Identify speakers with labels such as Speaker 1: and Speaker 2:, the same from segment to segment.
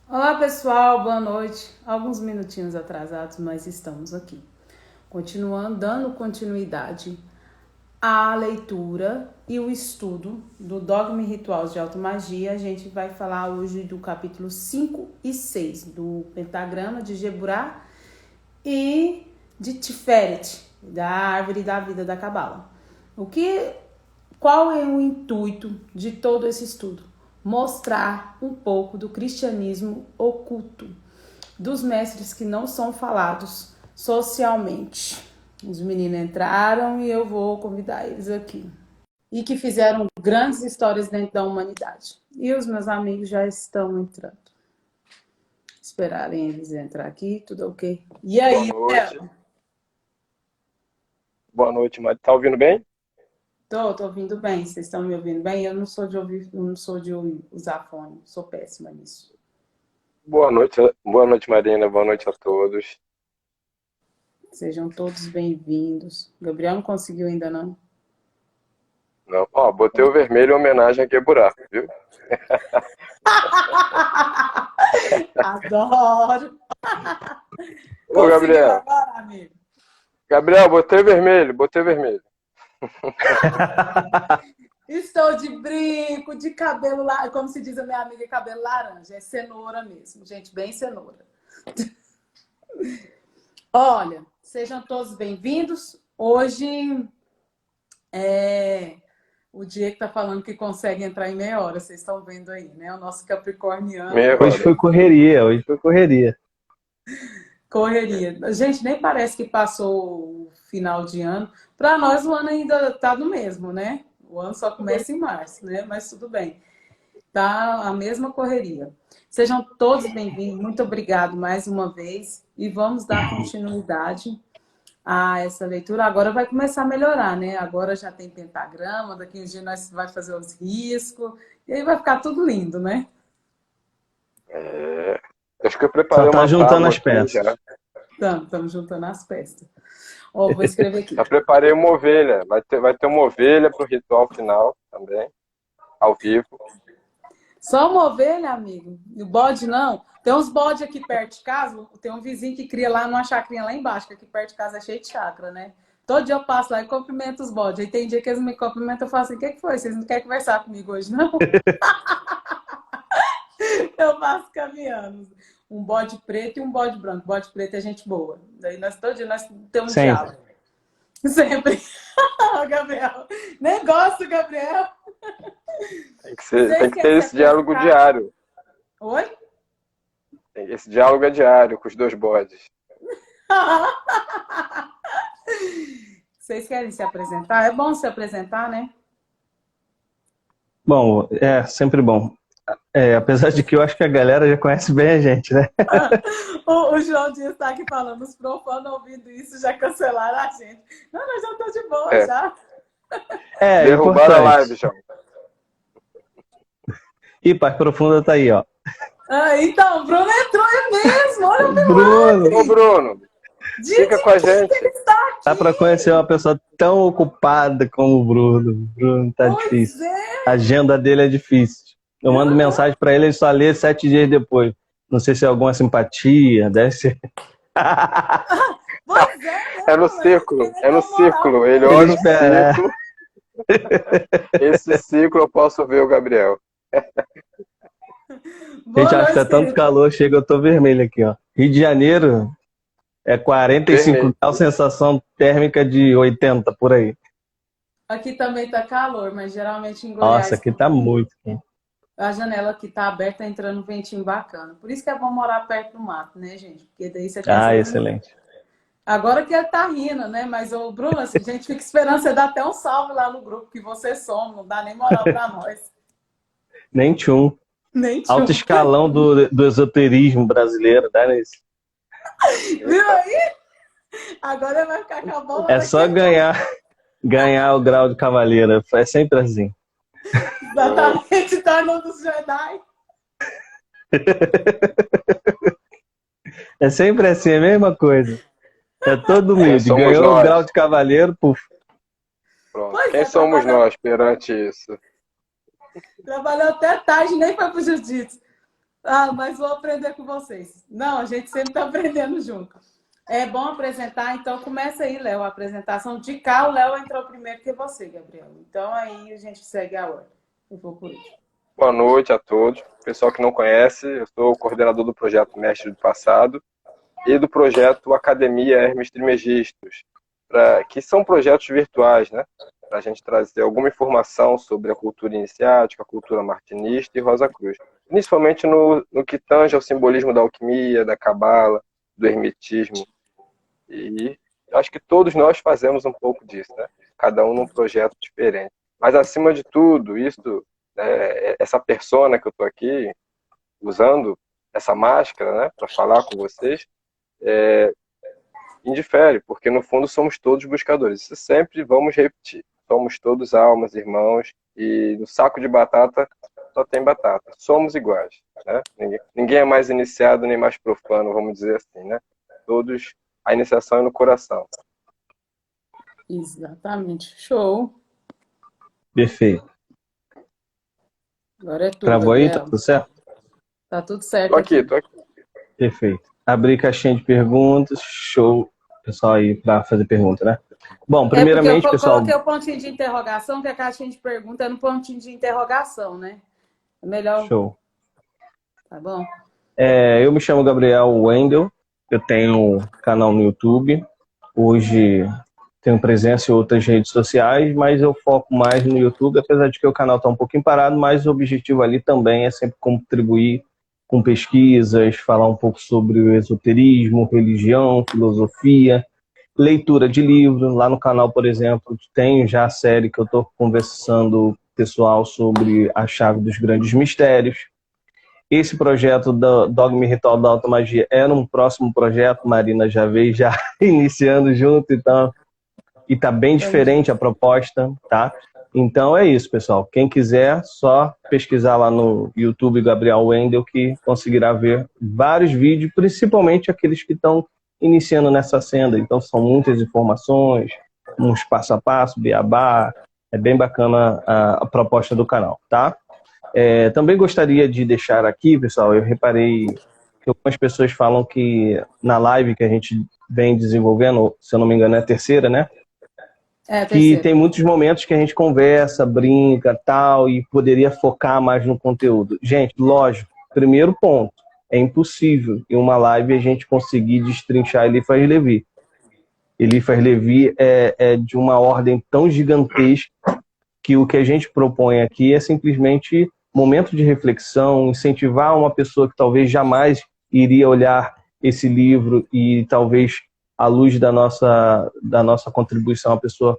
Speaker 1: Olá pessoal, boa noite. Alguns minutinhos atrasados, mas estamos aqui. Continuando, dando continuidade à leitura e o estudo do Dogma e Ritual de Automagia, a gente vai falar hoje do capítulo 5 e 6 do Pentagrama de Geburah e de Tiferet, da Árvore da Vida da Cabala. Qual é o intuito de todo esse estudo? Mostrar um pouco do cristianismo oculto, dos mestres que não são falados socialmente. Os meninos entraram e eu vou convidar eles aqui. E que fizeram grandes histórias dentro da humanidade. E os meus amigos já estão entrando. Esperarem eles entrar aqui, tudo ok? E aí,
Speaker 2: Boa noite. Boa noite, Mari. Tá ouvindo bem?
Speaker 1: Tô ouvindo bem. Vocês estão me ouvindo bem? Eu não sou de ouvir, não sou de usar fone. Sou péssima nisso.
Speaker 2: Boa noite, Marina. Boa noite a todos.
Speaker 1: Sejam todos bem-vindos. Gabriel não conseguiu ainda não.
Speaker 2: Não, ó, botei o vermelho em homenagem a Geburah, viu?
Speaker 1: Adoro!
Speaker 2: Ô,
Speaker 1: Conseguiu
Speaker 2: Gabriel.
Speaker 1: agora, amigo?
Speaker 2: Gabriel, botei vermelho, botei vermelho.
Speaker 1: Estou de brinco, de cabelo lá, como se diz a minha amiga, cabelo laranja. É cenoura mesmo, gente, bem cenoura. Olha, sejam todos bem-vindos. Hoje é o Diego tá falando que consegue entrar em meia hora. Vocês estão vendo aí, né? O nosso capricorniano.
Speaker 2: Meia
Speaker 3: Hoje
Speaker 2: hora.
Speaker 3: foi correria, hoje foi correria.
Speaker 1: Correria. Gente, nem parece que passou o final de ano. Para nós, o ano ainda tá do mesmo, né? O ano só começa em março, né? Mas tudo bem. Tá a mesma correria. Sejam todos bem-vindos. Muito obrigado mais uma vez. E vamos dar continuidade a essa leitura. Agora vai começar a melhorar, né? Agora já tem pentagrama. Daqui a um dia nós vai fazer os riscos. E aí vai ficar tudo lindo, né?
Speaker 2: Acho que eu
Speaker 3: Só
Speaker 2: preparei
Speaker 3: tá
Speaker 2: uma
Speaker 3: juntando
Speaker 2: tábua
Speaker 3: as
Speaker 2: aqui
Speaker 3: peças.
Speaker 2: já.
Speaker 1: Estamos juntando as peças. Ó, vou escrever aqui.
Speaker 2: Já preparei uma ovelha. Vai ter uma ovelha pro ritual final também, ao vivo.
Speaker 1: Só uma ovelha, amigo? E o bode não? Tem uns bodes aqui perto de casa. Tem um vizinho que cria lá numa chacrinha lá embaixo, que aqui perto de casa é cheio de chácara, né? Todo dia eu passo lá e cumprimento os bodes. Aí tem dia que eles me cumprimentam e eu falo assim: o que foi? Vocês não querem conversar comigo hoje, não? Eu passo caminhando. Um bode preto e um bode branco. Bode preto é gente boa. Daí todo dia nós temos um
Speaker 3: Sempre.
Speaker 1: diálogo. Sempre. Gabriel. Nem gosto, Gabriel.
Speaker 2: Tem que ter esse diálogo diário.
Speaker 1: Oi?
Speaker 2: Esse diálogo é diário com os dois bodes.
Speaker 1: Vocês querem se apresentar? É bom se apresentar, né?
Speaker 3: Bom, é sempre bom. Apesar de que eu acho que a galera já conhece bem a gente, né?
Speaker 1: O João Dias está aqui falando, os profanos ouvindo isso já cancelaram a gente. Não, nós já estamos de boa, já.
Speaker 2: Derrubaram a live, João.
Speaker 3: Ih, Paz Profunda tá aí, ó.
Speaker 1: Então, o Bruno entrou, é mesmo. Olha o
Speaker 3: Bruno!
Speaker 2: Ô, Bruno, fica com a gente.
Speaker 3: Dá pra conhecer uma pessoa tão ocupada como o Bruno. O Bruno tá difícil. A agenda dele é difícil. Eu mando mensagem pra ele só lê 7 dias depois. Não sei se é alguma simpatia, deve ser.
Speaker 1: Pois é,
Speaker 2: É no círculo, é no círculo. Ele olha o círculo. Esse ciclo eu posso ver o Gabriel.
Speaker 3: Gente, acho que tá tanto calor, chega, eu tô vermelho aqui, ó. Rio de Janeiro é 45 graus, sensação térmica de 80 por aí.
Speaker 1: Aqui também tá calor, mas geralmente em Goiás...
Speaker 3: Nossa, aqui tá muito quente.
Speaker 1: A janela que tá aberta, tá entrando um ventinho bacana. Por isso que é bom morar perto do mato, né, gente? Porque daí você consegue...
Speaker 3: excelente.
Speaker 1: Agora que ele tá rindo, né? Mas, ô, Bruno, assim, a gente fica esperando você dar até um salve lá no grupo, que você some, não dá nem moral pra nós.
Speaker 3: Nem tchum.
Speaker 1: Nem tchum.
Speaker 3: Alto escalão do esoterismo brasileiro, tá nisso?
Speaker 1: Viu aí? Agora vai ficar com a bola.
Speaker 3: É só ganhar o grau de cavaleiro. É sempre assim.
Speaker 1: Exatamente, torna dos Jedi.
Speaker 3: É sempre assim, é a mesma coisa. É todo humilde. Ganhou o grau de cavaleiro, puf.
Speaker 2: Pronto. Quem somos nós perante isso?
Speaker 1: Trabalhou até tarde, nem foi pro jiu-jitsu. Ah, mas vou aprender com vocês. Não, a gente sempre está aprendendo junto. É bom apresentar, então começa aí, Léo, a apresentação. De cá, o Léo entrou primeiro que você, Gabriel. Então aí a gente segue a ordem. Eu vou por último.
Speaker 2: Boa noite a todos. Pessoal que não conhece, eu sou o coordenador do projeto Mestre do Passado e do projeto Academia Hermes Trismegistus, que são projetos virtuais, né? Para a gente trazer alguma informação sobre a cultura iniciática, a cultura martinista e Rosa Cruz. Principalmente no que tange ao simbolismo da alquimia, da cabala, do hermetismo. E acho que todos nós fazemos um pouco disso, né? Cada um num projeto diferente. Mas, acima de tudo, essa persona que eu estou aqui usando, essa máscara, né, para falar com vocês, indifere, porque no fundo somos todos buscadores. Isso sempre vamos repetir. Somos todos almas, irmãos, e no saco de batata só tem batata. Somos iguais, né? Ninguém é mais iniciado nem mais profano, vamos dizer assim, né? Todos, a iniciação é no coração.
Speaker 1: Exatamente. Show.
Speaker 3: Perfeito.
Speaker 1: Agora é tudo,
Speaker 3: Travou aí? Tá
Speaker 1: Gabriel.
Speaker 3: tudo certo?
Speaker 1: Tá tudo certo
Speaker 2: Tô aqui.
Speaker 3: Perfeito. Abrir caixinha de perguntas. Show. Pessoal aí para fazer pergunta, né? Bom, primeiramente,
Speaker 1: eu
Speaker 3: pessoal...
Speaker 1: coloquei o pontinho de interrogação, que a caixinha de pergunta é no pontinho de interrogação, né? É melhor...
Speaker 3: Show.
Speaker 1: Tá bom?
Speaker 3: Eu me chamo Gabriel Wendel. Eu tenho canal no YouTube. Hoje tenho presença em outras redes sociais, mas eu foco mais no YouTube, apesar de que o canal está um pouquinho parado, mas o objetivo ali também é sempre contribuir com pesquisas, falar um pouco sobre o esoterismo, religião, filosofia, leitura de livro. Lá no canal, por exemplo, tenho já a série que eu estou conversando pessoal sobre a chave dos grandes mistérios. Esse projeto do Dogma e Ritual da Automagia era um próximo projeto, Marina já veio já iniciando junto, então, e está bem diferente a proposta, tá? Então é isso, pessoal. Quem quiser, só pesquisar lá no YouTube Gabriel Wendel, que conseguirá ver vários vídeos, principalmente aqueles que estão iniciando nessa senda. Então são muitas informações, uns passo a passo, beabá. É bem bacana a proposta do canal, tá? Também gostaria de deixar aqui, pessoal, eu reparei que algumas pessoas falam que na live que a gente vem desenvolvendo, se eu não me engano é a terceira, né? Que tem muitos momentos que a gente conversa, brinca, tal, e poderia focar mais no conteúdo. Gente, lógico, primeiro ponto, é impossível em uma live a gente conseguir destrinchar Eliphas Levi. Eliphas Levi é de uma ordem tão gigantesca que o que a gente propõe aqui é simplesmente momento de reflexão, incentivar uma pessoa que talvez jamais iria olhar esse livro e talvez à luz da nossa contribuição, a pessoa,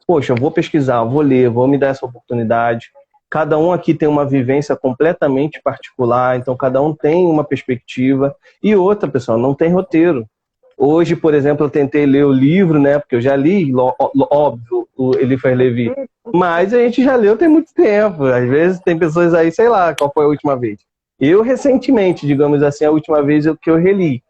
Speaker 3: poxa, eu vou pesquisar, vou ler, vou me dar essa oportunidade. Cada um aqui tem uma vivência completamente particular, então cada um tem uma perspectiva. E outra, pessoal, não tem roteiro. Hoje, por exemplo, eu tentei ler o livro, né, porque eu já li, óbvio, o Eliphas Levi, mas a gente já leu tem muito tempo. Às vezes tem pessoas aí, sei lá, qual foi a última vez. Eu, recentemente, digamos assim, a última vez que eu reli.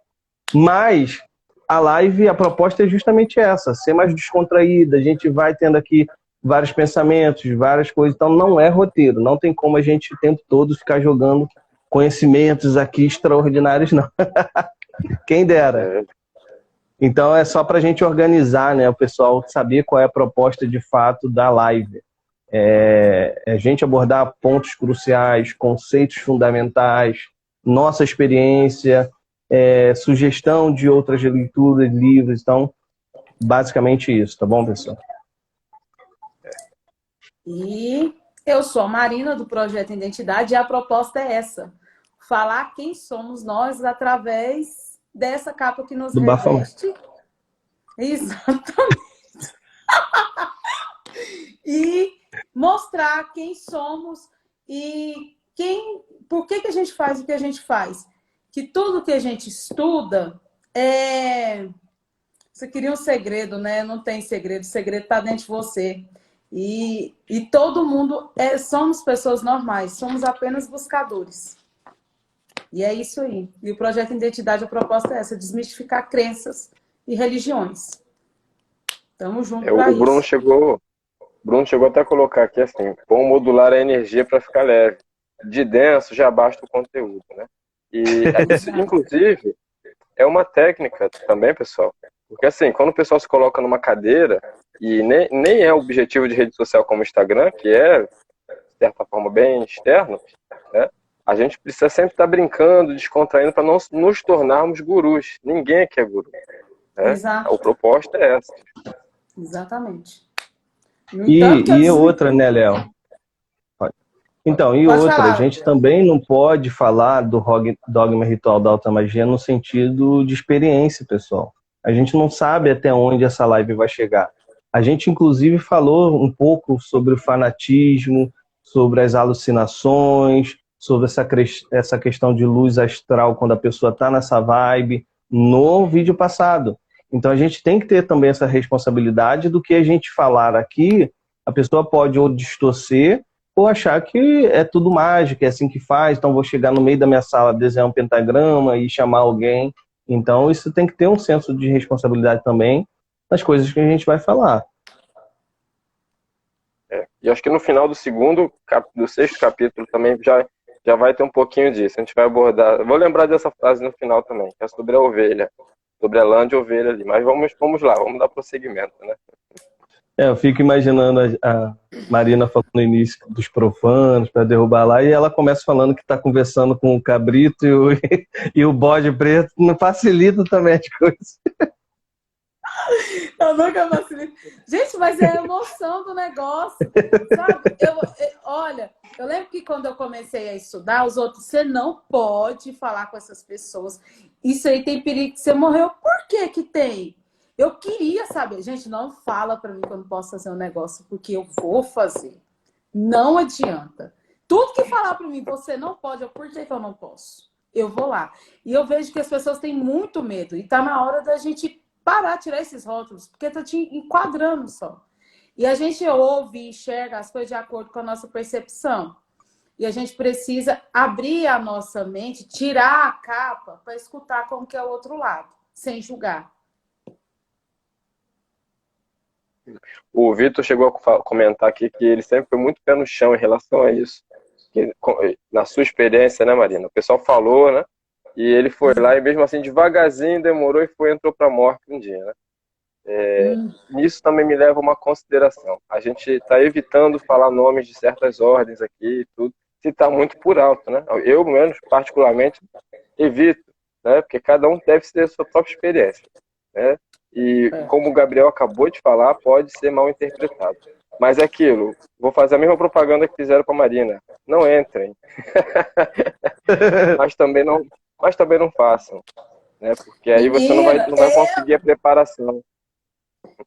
Speaker 3: Mas a live, a proposta é justamente essa, ser mais descontraída, a gente vai tendo aqui vários pensamentos, várias coisas, então não é roteiro, não tem como a gente o tempo todo ficar jogando conhecimentos aqui extraordinários, não. Quem dera. Então é só para a gente organizar, né, o pessoal saber qual é a proposta de fato da live. A gente abordar pontos cruciais, conceitos fundamentais, nossa experiência, sugestão de outras leituras, livros, então basicamente isso, tá bom, pessoal?
Speaker 1: E eu sou a Marina, do Projeto Identidade, e a proposta é essa: falar quem somos nós através dessa capa que nos reveste. Exatamente. E mostrar quem somos e por que a gente faz o que a gente faz. Que tudo que a gente estuda Você queria um segredo, né? Não tem segredo, o segredo está dentro de você. E todo mundo somos pessoas normais, somos apenas buscadores. E é isso aí. E o Projeto Identidade, a proposta é essa: desmistificar crenças e religiões. Tamo junto para isso.
Speaker 2: Bruno chegou até a colocar aqui assim: vamos modular a energia para ficar leve. De denso já basta o conteúdo, né? E isso, inclusive, é uma técnica também, pessoal. Porque assim, quando o pessoal se coloca numa cadeira, e nem é o objetivo de rede social como o Instagram, que é, de certa forma, bem externo, né? A gente precisa sempre estar brincando, descontraindo, para não nos tornarmos gurus. Ninguém aqui é guru. Né?
Speaker 1: Exato.
Speaker 2: A proposta é essa.
Speaker 1: Exatamente. No entanto,
Speaker 3: E outra, né, Léo? Então, e
Speaker 1: Pode
Speaker 3: outra,
Speaker 1: falar,
Speaker 3: a gente também não pode falar do dogma ritual da alta magia no sentido de experiência, pessoal. A gente não sabe até onde essa live vai chegar. A gente, inclusive, falou um pouco sobre o fanatismo, sobre as alucinações, sobre essa questão de luz astral quando a pessoa está nessa vibe, no vídeo passado. Então, a gente tem que ter também essa responsabilidade do que a gente falar aqui, a pessoa pode ou distorcer, ou achar que é tudo mágico, é assim que faz, então vou chegar no meio da minha sala, desenhar um pentagrama e chamar alguém. Então isso tem que ter um senso de responsabilidade também nas coisas que a gente vai falar.
Speaker 2: E acho que no final do do sexto capítulo também já vai ter um pouquinho disso. A gente vai abordar, vou lembrar dessa frase no final também, que é sobre a ovelha, sobre a lã de ovelha ali. Mas vamos lá, vamos dar prosseguimento, né?
Speaker 3: Eu fico imaginando a Marina falando no início dos profanos para derrubar lá, e ela começa falando que está conversando com o cabrito e o bode preto, não facilita também as coisas.
Speaker 1: Eu nunca facilito. Gente, mas é a emoção do negócio, sabe? Olha, eu lembro que quando eu comecei a estudar, os outros, você não pode falar com essas pessoas. Isso aí tem perigo que você morreu. Por que que tem? Eu queria saber. Gente, não fala pra mim que eu não posso fazer um negócio, porque eu vou fazer. Não adianta. Tudo que falar pra mim, você não pode, por que eu não posso? Eu vou lá. E eu vejo que as pessoas têm muito medo. E tá na hora da gente parar, tirar esses rótulos, porque tá te enquadrando só. E a gente ouve e enxerga as coisas de acordo com a nossa percepção. E a gente precisa abrir a nossa mente, tirar a capa para escutar como que é o outro lado, sem julgar.
Speaker 2: O Vitor chegou a comentar aqui que ele sempre foi muito pé no chão em relação a isso. Na sua experiência, né, Marina? O pessoal falou, né? E ele foi lá e mesmo assim, devagarzinho, demorou e entrou para a morte um dia, né? Nisso também me leva a uma consideração. A gente está evitando falar nomes de certas ordens aqui e tudo, se está muito por alto, né? Eu, menos, particularmente, evito, né? Porque cada um deve ter a sua própria experiência, né? E como o Gabriel acabou de falar, pode ser mal interpretado. Mas é aquilo, vou fazer a mesma propaganda que fizeram para a Marina. Não entrem. mas também não façam. Né? Porque aí você não vai conseguir a preparação.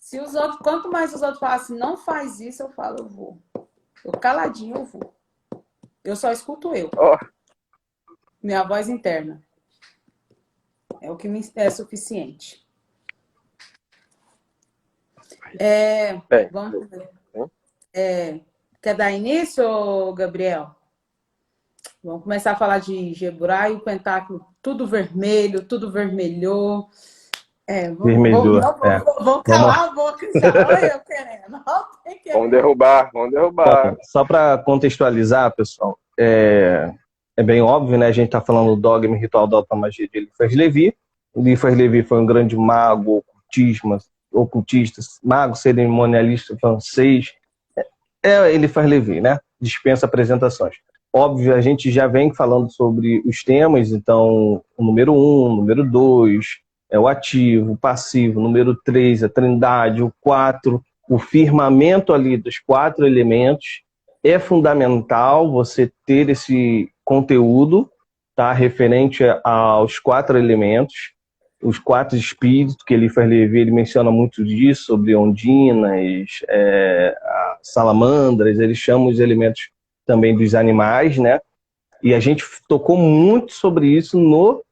Speaker 1: Se os outros, quanto mais os outros falam assim, não faz isso, eu falo, eu vou. Eu caladinho, eu vou. Eu só escuto eu.
Speaker 2: Oh.
Speaker 1: Minha voz interna. É o que me é suficiente. Vamos ver. Quer dar início, Gabriel? Vamos começar a falar de Geburai, o pentáculo tudo vermelho, tudo vermelhou. Vamos calar a boca já. Olha eu querendo.
Speaker 2: Vamos derrubar.
Speaker 3: Bom, só para contextualizar, pessoal, é bem óbvio, né? A gente está falando do dogma ritual da alta magia de Eliphas Levi. Eliphas Levi foi um grande mago, ocultista, mago cerimonialista francês. Eliphas Levi, né? Dispensa apresentações. Óbvio, a gente já vem falando sobre os temas, então o número 1, o número 2, é o ativo, o passivo, o número 3, a trindade, o 4, o firmamento ali dos 4 elementos. É fundamental você ter esse conteúdo, tá, referente aos 4 elementos, os 4 espíritos, que Eliphas Levi ele menciona muito disso, sobre ondinas, salamandras, ele chama os elementos também dos animais, né? E a gente tocou muito sobre isso no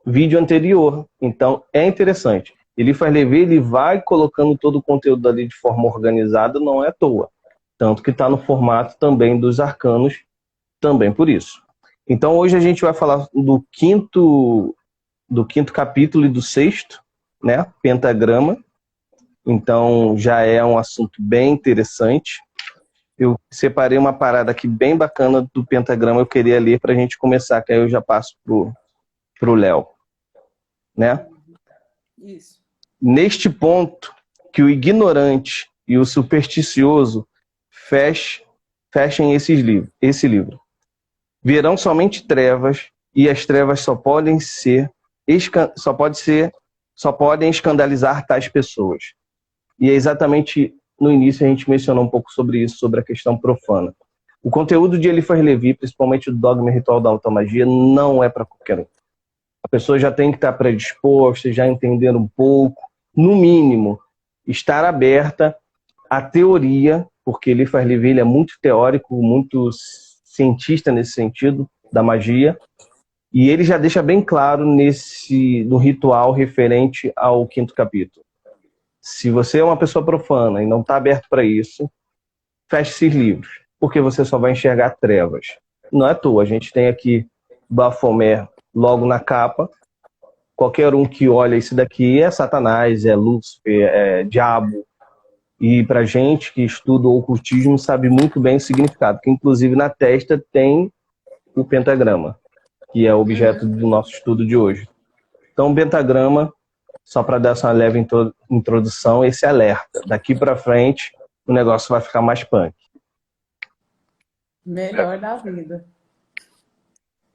Speaker 3: vídeo anterior, então é interessante. Eliphas Levi ele vai colocando todo o conteúdo ali de forma organizada, não é à toa. Tanto que está no formato também dos arcanos, também por isso. Então hoje a gente vai falar do quinto capítulo e do sexto, né? Pentagrama. Então já é um assunto bem interessante. Eu separei uma parada aqui bem bacana do pentagrama, eu queria ler para a gente começar, que aí eu já passo para o Léo, né?
Speaker 1: Isso.
Speaker 3: Neste ponto que o ignorante e o supersticioso fechem esse livro. Verão somente trevas, e as trevas só podem escandalizar tais pessoas. E é exatamente no início a gente mencionou um pouco sobre isso, sobre a questão profana. O conteúdo de Eliphas Levi, principalmente do Dogma e Ritual da Automagia, não é para qualquer um. A pessoa já tem que estar predisposta, já entender um pouco, no mínimo, estar aberta à teoria, porque Eliphas Levi é muito teórico, muito cientista nesse sentido, da magia, e ele já deixa bem claro no ritual referente ao 5º capítulo. Se você é uma pessoa profana e não está aberto para isso, feche esses livros, porque você só vai enxergar trevas. Não é à toa, a gente tem aqui Baphomet logo na capa. Qualquer um que olha isso daqui é Satanás, é Lúcifer, é diabo. E pra gente que estuda o ocultismo sabe muito bem o significado, que inclusive na testa tem o pentagrama, que é o objeto do nosso estudo de hoje. Então, o pentagrama, só para dar essa leve introdução, esse alerta. Daqui para frente, o negócio vai ficar mais punk.
Speaker 1: Melhor da vida.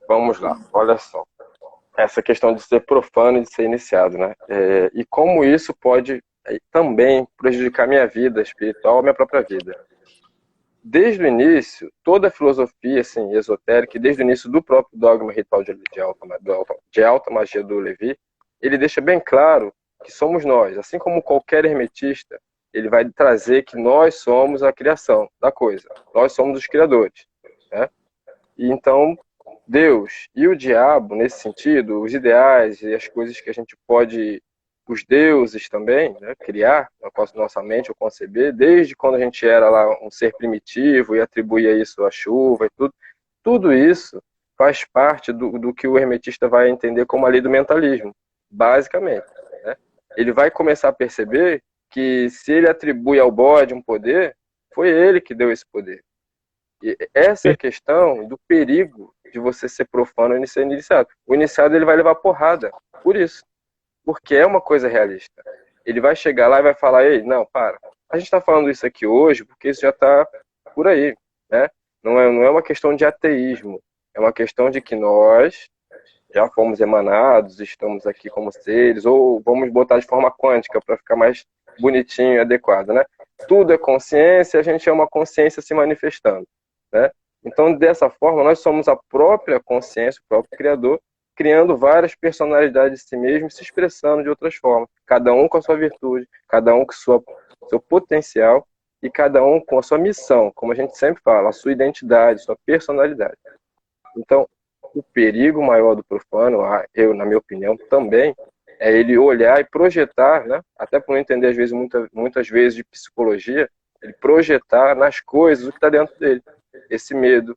Speaker 2: Vamos lá, olha só. Essa questão de ser profano e de ser iniciado, né? E como isso pode também prejudicar minha vida espiritual, minha própria vida. Desde o início, toda a filosofia assim, esotérica, e desde o início do próprio dogma ritual de alta magia do Levi, ele deixa bem claro que somos nós. Assim como qualquer hermetista, ele vai trazer que nós somos a criação da coisa. Nós somos os criadores, né? E então, Deus e o diabo, nesse sentido, os ideais e as coisas que a gente pode, os deuses também, né, criar na nossa mente ou conceber, desde quando a gente era lá um ser primitivo e atribuía isso à chuva e tudo isso faz parte do que o hermetista vai entender como a lei do mentalismo, basicamente, né? Ele vai começar a perceber que se ele atribui ao bode um poder, foi ele que deu esse poder. E essa é a questão do perigo de você ser profano e ser iniciado. O iniciado ele vai levar porrada por isso, porque é uma coisa realista. Ele vai chegar lá e vai falar: ei, não, para. A gente está falando isso aqui hoje porque isso já está por aí, né? Não é uma questão de ateísmo, é uma questão de que nós já fomos emanados, estamos aqui como seres, ou vamos botar de forma quântica para ficar mais bonitinho e adequado, né? Tudo é consciência, a gente é uma consciência se manifestando, né? Então, dessa forma, nós somos a própria consciência, o próprio Criador, criando várias personalidades de si mesmo e se expressando de outras formas. Cada um com a sua virtude, cada um com o seu potencial e cada um com a sua missão, como a gente sempre fala, a sua identidade, a sua personalidade. Então, o perigo maior do profano, na minha opinião, também é ele olhar e projetar, né? Até por não entender, às vezes, muitas vezes de psicologia, ele projetar nas coisas o que está dentro dele. Esse medo,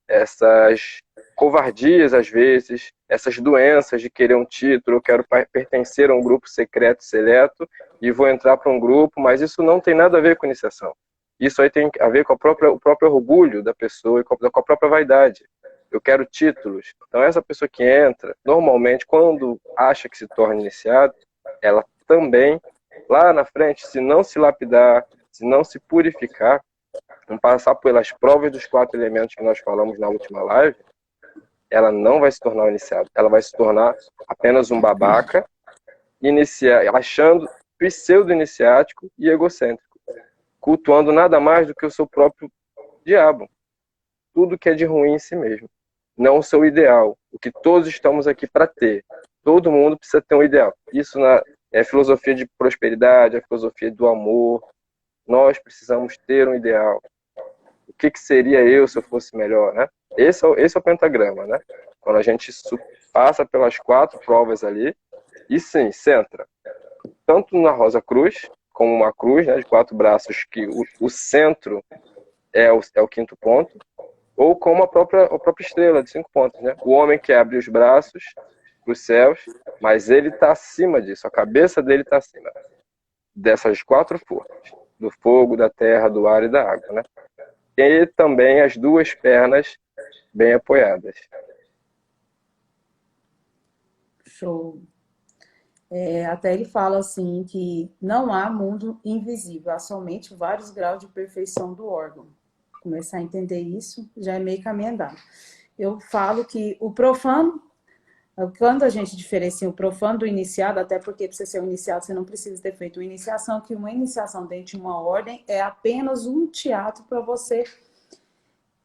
Speaker 2: essas covardias, às vezes, essas doenças de querer um título, eu quero pertencer a um grupo secreto, seleto, e vou entrar para um grupo, mas isso não tem nada a ver com iniciação. Isso aí tem a ver com o próprio orgulho da pessoa e com a própria vaidade. Eu quero títulos. Então, essa pessoa que entra, normalmente, quando acha que se torna iniciado, ela também, lá na frente, se não se lapidar, se não se purificar, não passar pelas provas dos 4 elementos que nós falamos na última live, ela não vai se tornar um iniciado. Ela vai se tornar apenas um babaca, achando pseudo-iniciático e egocêntrico, cultuando nada mais do que o seu próprio diabo. Tudo que é de ruim em si mesmo. Não o seu ideal. O que todos estamos aqui para ter. Todo mundo precisa ter um ideal. Isso é a filosofia de prosperidade, a filosofia do amor. Nós precisamos ter um ideal. O que seria eu se eu fosse melhor, né? Esse é o pentagrama, né? Quando a gente passa pelas 4 provas ali, e sim, centra. Tanto na Rosa Cruz, como uma cruz, né, de 4 braços, que o centro é o 5º ponto, ou como a própria estrela de 5 pontos, né? O homem que abre os braços para os céus, mas ele está acima disso, a cabeça dele está acima dessas 4 forças, do fogo, da terra, do ar e da água, né? E também as 2 pernas bem apoiadas.
Speaker 1: Show. Até ele fala assim que não há mundo invisível, há somente vários graus de perfeição do órgão. Começar a entender isso já é meio caminho andado. Eu falo que o profano, quando a gente diferencia o profano do iniciado, até porque para você ser um iniciado você não precisa ter feito uma iniciação, que uma iniciação dentro de uma ordem é apenas um teatro para você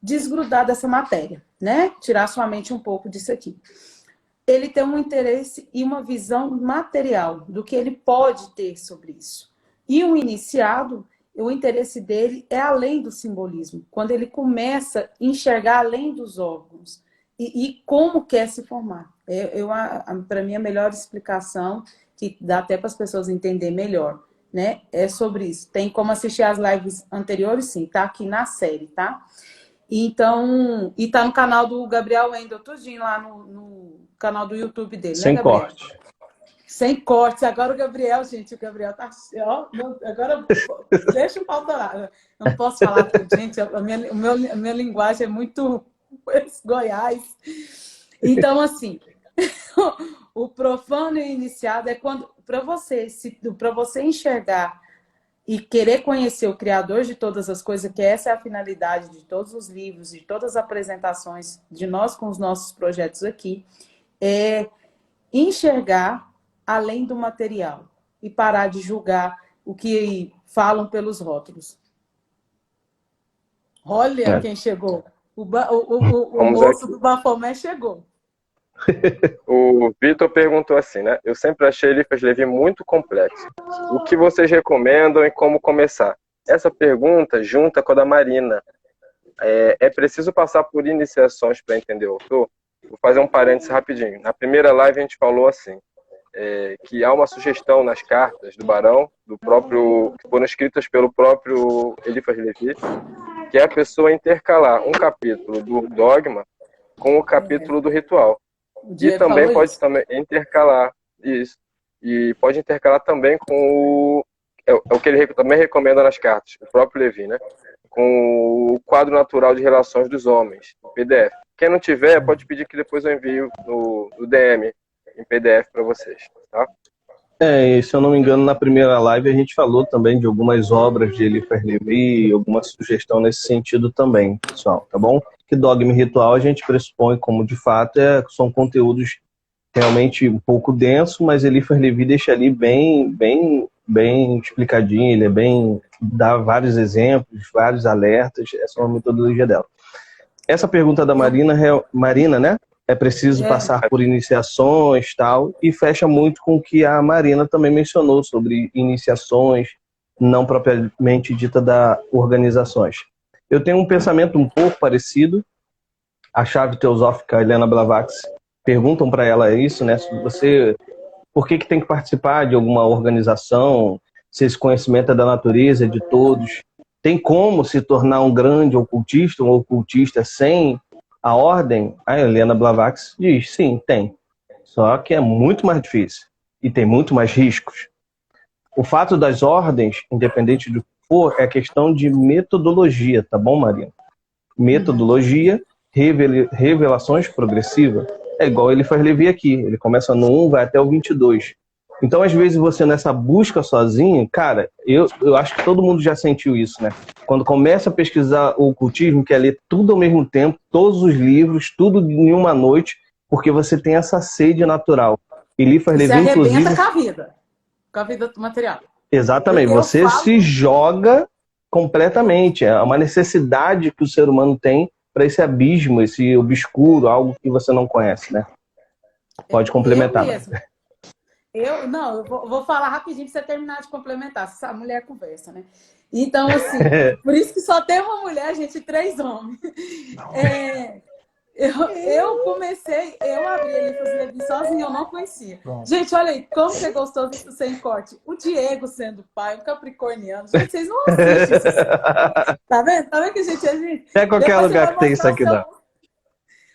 Speaker 1: desgrudar dessa matéria, né? Tirar sua mente um pouco disso aqui. Ele tem um interesse e uma visão material do que ele pode ter sobre isso. E o iniciado, o interesse dele é além do simbolismo, quando ele começa a enxergar além dos órgãos e como quer se formar. Para mim, a melhor explicação, que dá até para as pessoas entenderem melhor, né? É sobre isso. Tem como assistir as lives anteriores, sim, tá aqui na série, tá? Então, e tá no canal do Gabriel Wendel, tudinho lá no canal do YouTube dele,
Speaker 3: Sem
Speaker 1: né, Gabriel?
Speaker 3: corte.
Speaker 1: Sem cortes. Agora o Gabriel, gente, o Gabriel tá... Ó, agora deixa o pau torar. Não posso falar tudo, gente. A minha linguagem é muito Goiás. Então, assim, o profano e o iniciado é quando, para você enxergar e querer conhecer o Criador de todas as coisas, que essa é a finalidade de todos os livros, de todas as apresentações de nós com os nossos projetos aqui, é enxergar além do material e parar de julgar o que falam pelos rótulos. Olha quem chegou. O moço do Bafomé chegou.
Speaker 2: O Vitor perguntou assim, né? Eu sempre achei Eliphas Levi muito complexo. O que vocês recomendam e como começar? Essa pergunta junta com a da Marina. É preciso passar por iniciações para entender o autor? Vou fazer um parênteses rapidinho. Na primeira live a gente falou assim, que há uma sugestão nas cartas do Barão, que foram escritas pelo próprio Eliphas Levi, que é a pessoa intercalar um capítulo do dogma com o capítulo do ritual. E também pode intercalar isso. E pode intercalar também com o que ele também recomenda nas cartas, o próprio Levi, né? Com o quadro natural de relações dos homens, o PDF. Quem não tiver, pode pedir que depois eu envio no DM em PDF para vocês, tá?
Speaker 3: E se eu não me engano, na primeira live a gente falou também de algumas obras de Eliphas Levi, alguma sugestão nesse sentido também, pessoal, tá bom? Que dogma e ritual a gente pressupõe como, de fato, são conteúdos realmente um pouco densos, mas Eliphas Levi deixa ali bem explicadinho, ele dá vários exemplos, vários alertas, essa é uma metodologia dela. Essa pergunta da Marina, né? É preciso passar por iniciações, tal, e fecha muito com o que a Marina também mencionou sobre iniciações, não propriamente dita da organizações. Eu tenho um pensamento um pouco parecido. A chave teosófica, Helena Blavatsky, perguntam para ela isso, né? Por que tem que participar de alguma organização, se esse conhecimento é da natureza, é de todos? Tem como se tornar um grande ocultista, um ocultista sem a ordem? A Helena Blavatsky diz, sim, tem. Só que é muito mais difícil e tem muito mais riscos. O fato das ordens, independente do que for, é questão de metodologia, tá bom, Marina? Metodologia, revelações progressivas. É igual ele faz Levi aqui. Ele começa no 1, vai até o 22. Então, às vezes, você nessa busca sozinho, cara, eu acho que todo mundo já sentiu isso, né? Quando começa a pesquisar o ocultismo, quer ler tudo ao mesmo tempo, todos os livros, tudo em uma noite, porque você tem essa sede natural. Eliphas Levi, inclusive,
Speaker 1: com a vida do material.
Speaker 3: Exatamente, você se joga completamente. É uma necessidade que o ser humano tem para esse abismo, esse obscuro, algo que você não conhece, né? Pode complementar.
Speaker 1: Eu vou falar rapidinho para você terminar de complementar. Essa mulher conversa, né? Então, assim, por isso que só tem uma mulher, gente, 3 homens. Eu abri Eliphas Levi sozinha, eu não conhecia. Pronto. Gente, olha aí, como você gostou disso sem corte? O Diego sendo pai, o capricorniano. Gente, vocês não assistem isso. Tá vendo? Tá vendo que a gente é gente?
Speaker 3: É qualquer lugar que tem isso aqui, não.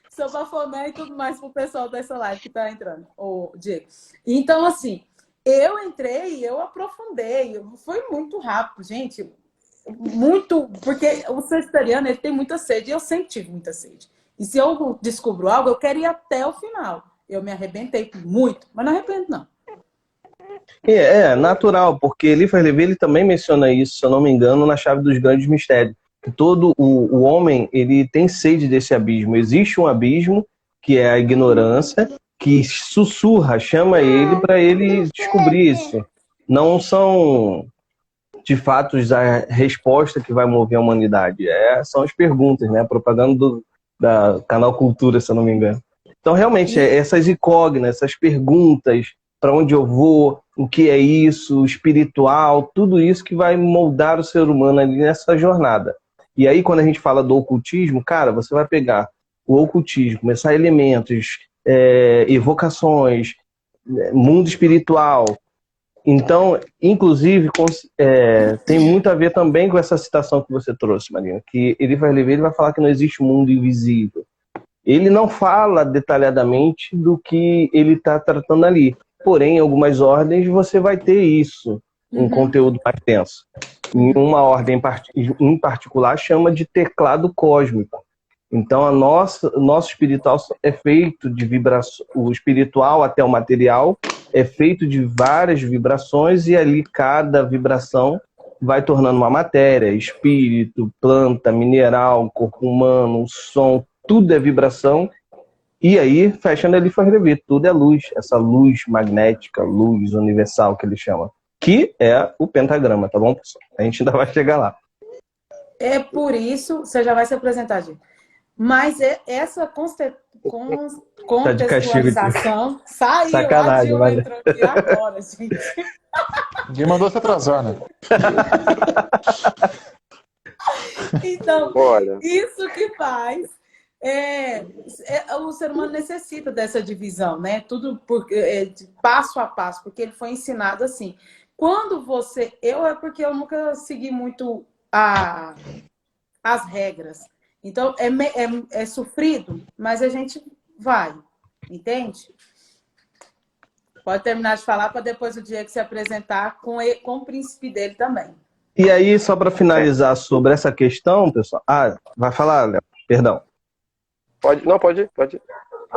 Speaker 1: Seu Bafomé e tudo mais pro pessoal dessa live que tá entrando, o Diego. Então, assim, eu entrei, eu aprofundei, foi muito rápido, gente. Muito, porque o sagitariano, ele tem muita sede, e eu sempre tive muita sede. E se eu descubro algo, eu quero ir até o final. eu me arrebentei muito, mas não arrependo, não.
Speaker 3: É natural, porque Eliphas Levi ele também menciona isso, se eu não me engano, na Chave dos Grandes Mistérios. Que todo o homem ele tem sede desse abismo. Existe um abismo, que é a ignorância, que sussurra, chama ele para ele descobrir isso. Não são, de fato, a resposta que vai mover a humanidade. São as perguntas, né? A propaganda da Canal Cultura, se eu não me engano. Então, realmente, essas incógnitas, essas perguntas, para onde eu vou, o que é isso, espiritual, tudo isso que vai moldar o ser humano ali nessa jornada. E aí, quando a gente fala do ocultismo, cara, você vai pegar o ocultismo, começar elementos, evocações, mundo espiritual. Então, inclusive, tem muito a ver também com essa citação que você trouxe, Marina, que Eliphas Levi vai falar que não existe mundo invisível. Ele não fala detalhadamente do que ele está tratando ali. Porém, em algumas ordens você vai ter isso, um conteúdo mais denso. Em uma ordem em particular chama de teclado cósmico. Então, nosso espiritual é feito de vibração, o espiritual até o material é feito de várias vibrações e ali cada vibração vai tornando uma matéria, espírito, planta, mineral, corpo humano, som, tudo é vibração. E aí, fechando Eliphas Levi, tudo é luz, essa luz magnética, luz universal que ele chama, que é o pentagrama, tá bom, pessoal? A gente ainda vai chegar lá.
Speaker 1: É por isso, você já vai se apresentar, gente. Mas essa contextualização saiu.
Speaker 3: Sacanagem,
Speaker 1: a Dilma entrou aqui agora, gente.
Speaker 4: Ninguém mandou se atrasar, né?
Speaker 1: Então,
Speaker 2: Olha,
Speaker 1: isso que faz. O ser humano necessita dessa divisão, né? Tudo de passo a passo, porque ele foi ensinado assim. Quando você. É porque eu nunca segui muito as regras. Então, é sofrido, mas a gente vai, entende? Pode terminar de falar para depois o Diego se apresentar com o príncipe dele também.
Speaker 3: E aí, só para finalizar sobre essa questão, pessoal... vai falar, Léo, perdão.
Speaker 2: pode ir.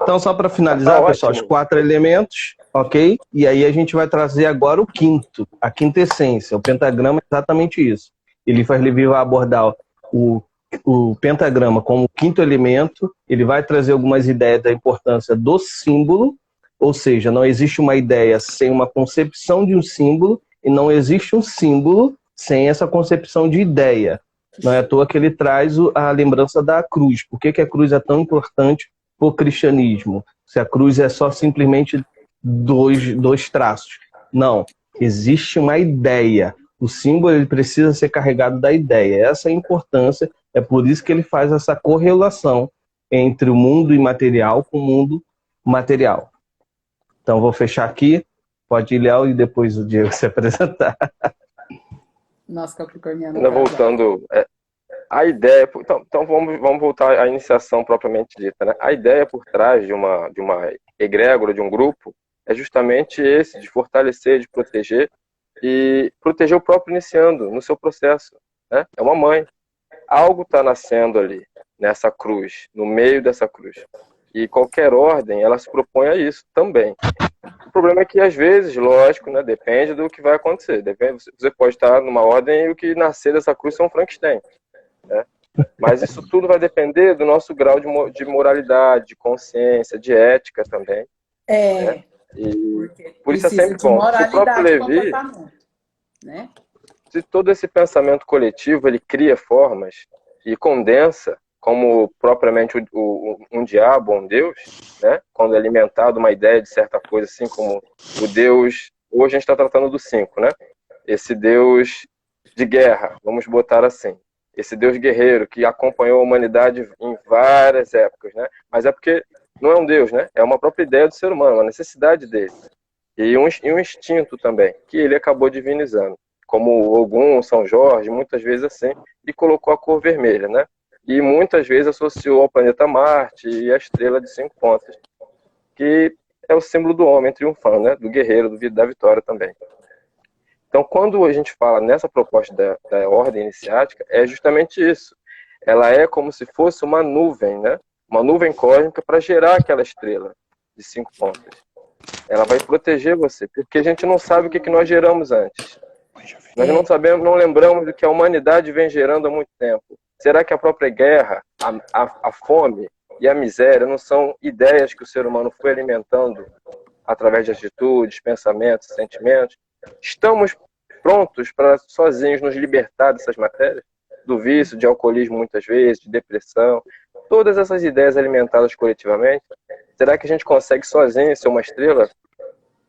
Speaker 3: Então, só para finalizar, pessoal, os 4 elementos, ok? E aí a gente vai trazer agora o quinto, a quinta essência. O pentagrama é exatamente isso. Eliphas Levi vai abordar o pentagrama como o quinto elemento, ele vai trazer algumas ideias da importância do símbolo, ou seja, não existe uma ideia sem uma concepção de um símbolo, e não existe um símbolo sem essa concepção de ideia. Não é à toa que ele traz a lembrança da cruz. Por que a cruz é tão importante para o cristianismo? Se a cruz é só simplesmente dois traços. Não, existe uma ideia. O símbolo ele precisa ser carregado da ideia. Essa é a importância. É por isso que ele faz essa correlação entre o mundo imaterial com o mundo material. Então, vou fechar aqui. Pode ir, Léo, e depois o Diego se apresentar.
Speaker 1: Nossa, capricorniano.
Speaker 2: Ainda voltando, a ideia... Então vamos voltar à iniciação propriamente dita, né? A ideia por trás de uma egrégora, de um grupo, é justamente esse, de fortalecer, de proteger, e proteger o próprio iniciando no seu processo, né? É uma mãe. Algo está nascendo ali, nessa cruz, no meio dessa cruz. E qualquer ordem, ela se propõe a isso também. O problema é que, às vezes, lógico, né, depende do que vai acontecer. Você pode estar numa ordem e o que nascer dessa cruz é um Frankenstein, né? Mas isso tudo vai depender do nosso grau de moralidade, de consciência, de ética também. Né? E por isso é sempre bom. Se o próprio Levi,
Speaker 1: né?
Speaker 2: Se todo esse pensamento coletivo ele cria formas e condensa, como propriamente um diabo ou um Deus, né? Quando é alimentado uma ideia de certa coisa, assim como o Deus... Hoje a gente está tratando do 5, né? Esse Deus de guerra, vamos botar assim. Esse Deus guerreiro que acompanhou a humanidade em várias épocas, né? Mas é porque não é um Deus, né? É uma própria ideia do ser humano, uma necessidade dele. E um instinto também, que ele acabou divinizando. Como Ogum, São Jorge, muitas vezes assim, e colocou a cor vermelha, né? E muitas vezes associou ao planeta Marte e a estrela de 5 pontas, que é o símbolo do homem triunfando, né? Do guerreiro, da vitória também. Então, quando a gente fala nessa proposta da ordem iniciática, é justamente isso. Ela é como se fosse uma nuvem, né? Uma nuvem cósmica para gerar aquela estrela. de 5 pontas. Ela vai proteger você, porque a gente não sabe o que nós geramos antes. Nós não sabemos, não lembramos do que a humanidade vem gerando há muito tempo. Será que a própria guerra, a fome e a miséria não são ideias que o ser humano foi alimentando através de atitudes, pensamentos, sentimentos? Estamos prontos para sozinhos nos libertar dessas matérias? Do vício, de alcoolismo muitas vezes, de depressão, todas essas ideias alimentadas coletivamente? Será que a gente consegue sozinho ser uma estrela?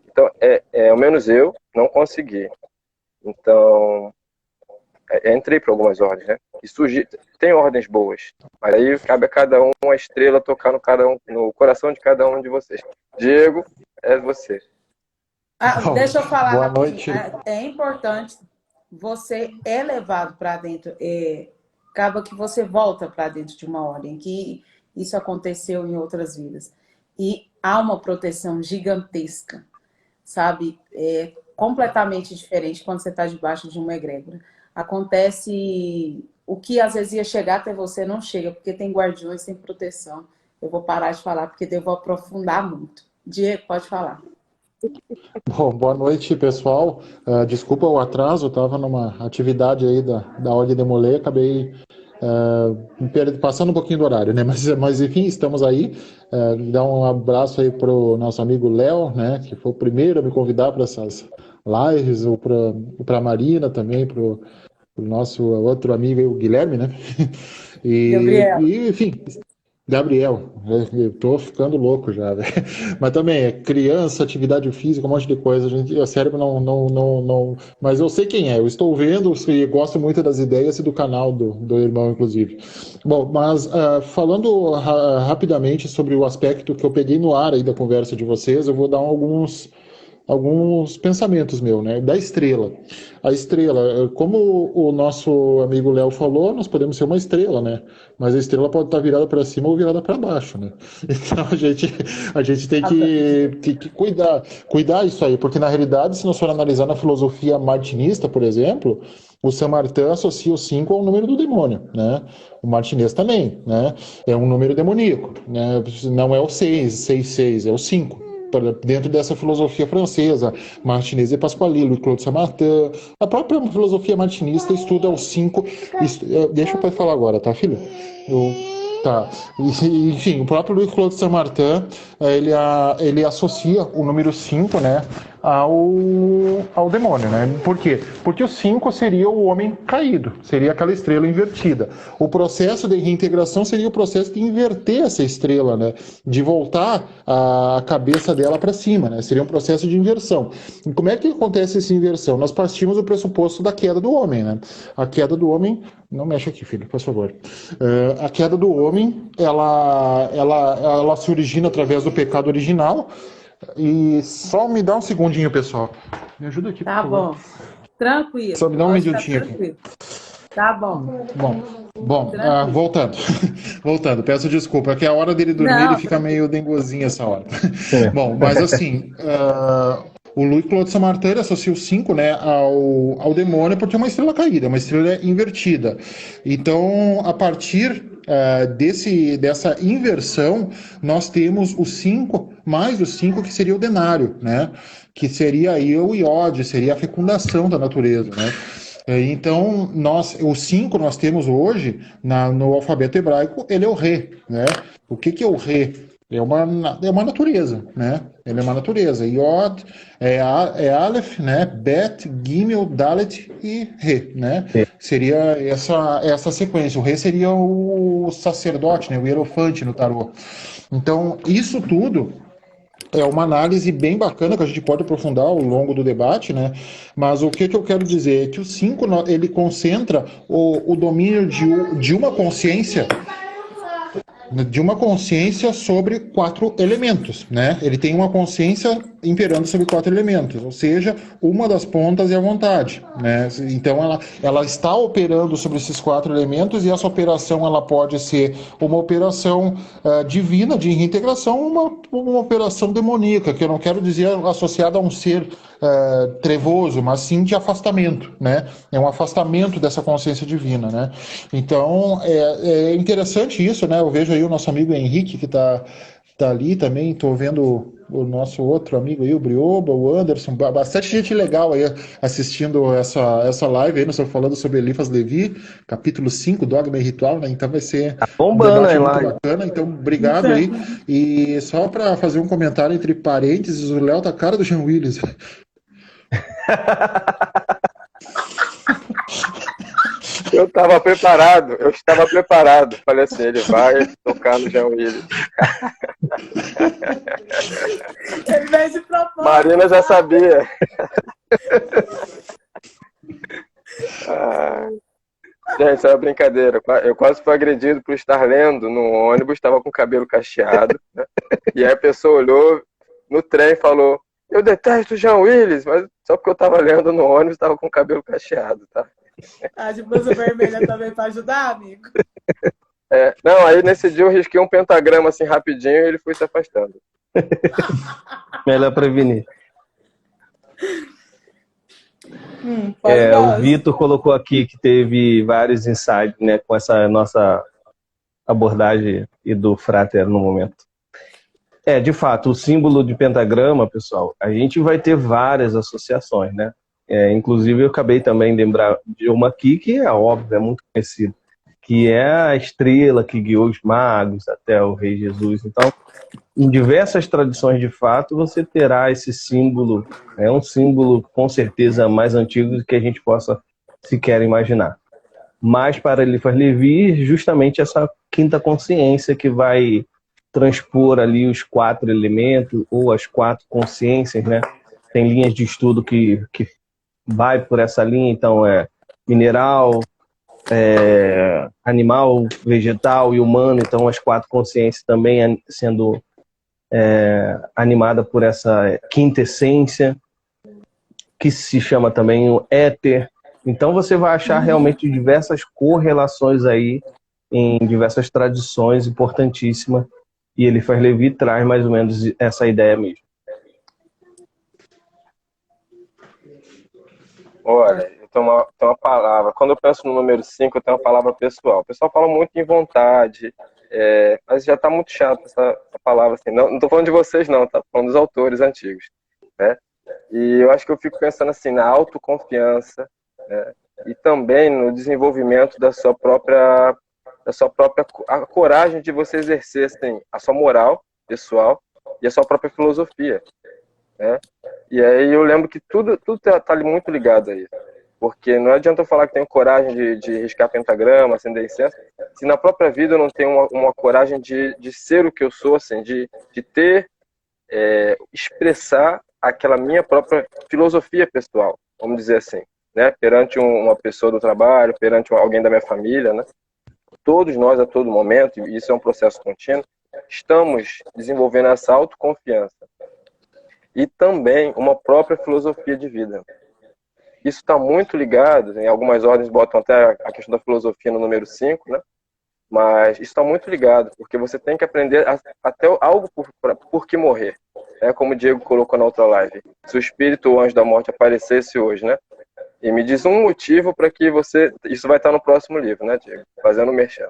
Speaker 2: Então, ao menos eu não consegui. Então, entrei para algumas ordens, né? E tem ordens boas, mas aí cabe a cada um uma estrela tocar no coração de cada um de vocês. Diego, é você.
Speaker 1: Deixa eu falar
Speaker 4: Boa
Speaker 1: rapidinho.
Speaker 4: noite.
Speaker 1: É importante, você é levado para dentro, acaba que você volta para dentro de uma ordem, que isso aconteceu em outras vidas. E há uma proteção gigantesca, sabe? É completamente diferente quando você está debaixo de uma egrégora. Acontece o que às vezes ia chegar até você, não chega, porque tem guardiões, tem proteção. Eu vou parar de falar, porque eu vou aprofundar muito. Diego, pode falar.
Speaker 4: Bom, boa noite, pessoal. Desculpa o atraso, eu estava numa atividade aí da Ordem Demolê, acabei passando um pouquinho do horário, né? Mas enfim, estamos aí. Dar um abraço aí para o nosso amigo Léo, né? Que foi o primeiro a me convidar para essas lives, ou para a Marina também, para o nosso outro amigo aí, o Guilherme, né?
Speaker 1: Gabriel.
Speaker 4: Enfim, Gabriel, eu tô ficando louco já, velho. Mas também é criança, atividade física, um monte de coisa. O cérebro não. Mas eu sei quem é, eu estou vendo e gosto muito das ideias e do canal do irmão, inclusive. Bom, mas falando rapidamente sobre o aspecto que eu peguei no ar aí da conversa de vocês, eu vou dar alguns pensamentos meus, né? Da estrela. A estrela, como o nosso amigo Léo falou, nós podemos ser uma estrela, né? Mas a estrela pode estar virada para cima ou virada para baixo, né? Então a gente tem que cuidar isso aí, porque na realidade, se nós for analisar na filosofia martinista, por exemplo, o Saint-Martin associa o 5 ao número do demônio, né? O Martinez também, né? É um número demoníaco, né? Não é o 6, é o 5. Dentro dessa filosofia francesa, Martinez e Pasquali, Louis Claude Saint-Martin, a própria filosofia martinista estuda os 5. Deixa o pai falar agora, tá, filho? Tá. Enfim, o próprio Louis Claude Saint-Martin, ele associa o número 5, né, ao demônio, né? Por quê? Porque o 5 seria o homem caído, seria aquela estrela invertida. O processo de reintegração seria o processo de inverter essa estrela, né? De voltar a cabeça dela para cima, né? Seria um processo de inversão. E como é que acontece essa inversão? Nós partimos do pressuposto da queda do homem, né? A queda do homem... Não mexe aqui, filho, por favor. A queda do homem, ela se origina através do pecado original. E só me dá um segundinho, pessoal. Me ajuda aqui, por favor.
Speaker 1: Tá bom. Tranquilo.
Speaker 4: Só me dá um minutinho aqui.
Speaker 1: Tá bom.
Speaker 4: Bom, voltando, peço desculpa, é que a hora dele dormir ele fica meio dengozinho essa hora. Bom, mas assim, o Louis Claude Saint-Martin associa o 5, né, ao demônio porque é uma estrela caída, uma estrela invertida. Então, a partir dessa inversão, nós temos o 5 mais o 5, que seria o denário, né? Que seria aí o iode, seria a fecundação da natureza, né? Então, o 5 nós temos hoje, no alfabeto hebraico, ele é o Re, né? O que é o Re? É uma natureza, né? Ele é uma natureza. Yod é Aleph, né? Bet, Gimel, Dalet e Re, né? Seria essa sequência. O Re seria o sacerdote, né? O hierofante no tarô. Então, isso tudo é uma análise bem bacana que a gente pode aprofundar ao longo do debate, né? Mas o que eu quero dizer é que o 5 ele concentra o domínio de uma consciência sobre 4 elementos, né? Ele tem uma consciência imperando sobre 4 elementos, ou seja, uma das pontas é a vontade, né? Então ela está operando sobre esses 4 elementos e essa operação ela pode ser uma operação divina de reintegração, uma operação demoníaca, que eu não quero dizer associada a um ser trevoso, mas sim de afastamento, né? É um afastamento dessa consciência divina, né? Então é interessante isso, né? Eu vejo aí o nosso amigo Henrique que está tá ali também, tô vendo o nosso outro amigo aí, o Brioba, o Anderson, bastante gente legal aí assistindo essa live aí, nós estamos falando sobre Eliphas Levi, capítulo 5, Dogma e Ritual, né? Então vai ser um
Speaker 3: Bombando
Speaker 4: debate
Speaker 3: aí
Speaker 4: muito
Speaker 3: lá.
Speaker 4: bacana, então obrigado
Speaker 1: Então,
Speaker 4: aí. E só para fazer um comentário entre parênteses, o Léo tá a cara do Jean Willis.
Speaker 2: Eu estava preparado. Falei assim, ele vai tocar no Jean Willis.
Speaker 1: ele fez de propósito.
Speaker 2: Marina já sabia. Ah, gente, isso é uma brincadeira. Eu quase fui agredido por estar lendo no ônibus, estava com o cabelo cacheado, né? E aí a pessoa olhou no trem e falou: eu detesto o Jean Willis, mas só porque eu estava lendo no ônibus, estava com o cabelo cacheado, tá?
Speaker 1: A de blusa vermelha também para ajudar, amigo?
Speaker 2: Não, aí nesse dia eu risquei um pentagrama assim rapidinho e ele foi se afastando.
Speaker 3: Melhor prevenir.
Speaker 1: Pode
Speaker 3: O Vitor colocou aqui que teve vários insights, né, com essa nossa abordagem e do Frater no momento. De fato, o símbolo de pentagrama, pessoal, a gente vai ter várias associações, né? Inclusive, eu acabei também de lembrar de uma aqui que é óbvio, é muito conhecida, que é a estrela que guiou os magos até o Rei Jesus. Então, em diversas tradições, de fato, você terá esse símbolo. É um símbolo, com certeza, mais antigo do que a gente possa sequer imaginar. Mas, para Eliphas Levi, justamente essa quinta consciência que vai transpor ali os 4 elementos ou as 4 consciências, né? Tem linhas de estudo que vai por essa linha, então mineral, animal, vegetal e humano, então as 4 consciências também sendo animada por essa quinta essência, que se chama também o éter. Então você vai achar realmente diversas correlações aí em diversas tradições importantíssimas, e Eliphas Levi traz mais ou menos essa ideia mesmo.
Speaker 2: Olha, eu tenho uma palavra. Quando eu penso no número 5, eu tenho uma palavra pessoal. O pessoal fala muito em vontade, mas já está muito chato essa palavra. Assim. Não estou falando de vocês, não, tá falando dos autores antigos. Né? E eu acho que eu fico pensando assim na autoconfiança, né? E também no desenvolvimento da sua própria a coragem de você exercer assim, a sua moral pessoal e a sua própria filosofia. Né? E aí eu lembro que tudo tá muito ligado aí. Porque não adianta eu falar que tenho coragem de riscar pentagrama, acender incenso, se na própria vida eu não tenho uma coragem de ser o que eu sou, assim, de ter, expressar aquela minha própria filosofia pessoal, vamos dizer assim, né? Perante uma pessoa do trabalho, perante alguém da minha família, né? Todos nós, a todo momento, e isso é um processo contínuo, estamos desenvolvendo essa autoconfiança. E também uma própria filosofia de vida. Isso está muito ligado, em algumas ordens botam até a questão da filosofia no número 5, né? Mas isso está muito ligado, porque você tem que aprender até algo por que morrer. Como o Diego colocou na outra live. Se o espírito ou o anjo da morte aparecesse hoje, né? E me diz um motivo para que você... Isso vai estar no próximo livro, né, Diego? Fazendo o merchan.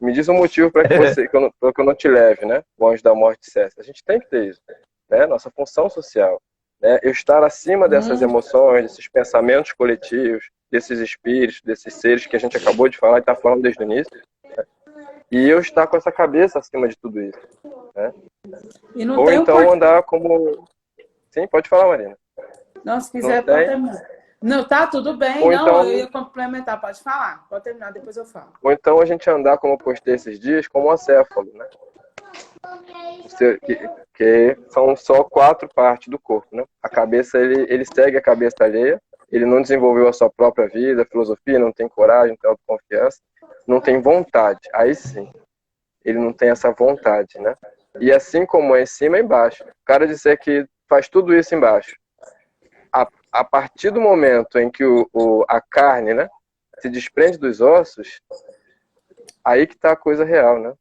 Speaker 2: Me diz um motivo para que eu não te leve, né? O anjo da morte dissesse. A gente tem que ter isso. Né? Nossa função social. Né? Eu estar acima dessas emoções, desses pensamentos coletivos, desses espíritos, desses seres que a gente acabou de falar e está falando desde o início. Né? E eu estar com essa cabeça acima de tudo isso. Né? Ou então andar como... Sim, pode falar, Marina.
Speaker 1: Não, se quiser, pode terminar. Não, tá tudo bem.
Speaker 2: Ou
Speaker 1: não,
Speaker 2: então...
Speaker 1: eu ia complementar. Pode falar. Pode terminar, depois eu falo.
Speaker 2: Ou então a gente andar, como eu postei esses dias, como o acéfalo, né? Que são só 4 partes do corpo, né? A cabeça, ele segue a cabeça alheia, ele não desenvolveu a sua própria vida, filosofia, não tem coragem, não tem autoconfiança, não tem vontade. Aí sim, ele não tem essa vontade, né? E assim como é em cima, é embaixo. O cara disser que faz tudo isso embaixo. A partir do momento em que a carne, né, se desprende dos ossos, aí que tá a coisa real, né?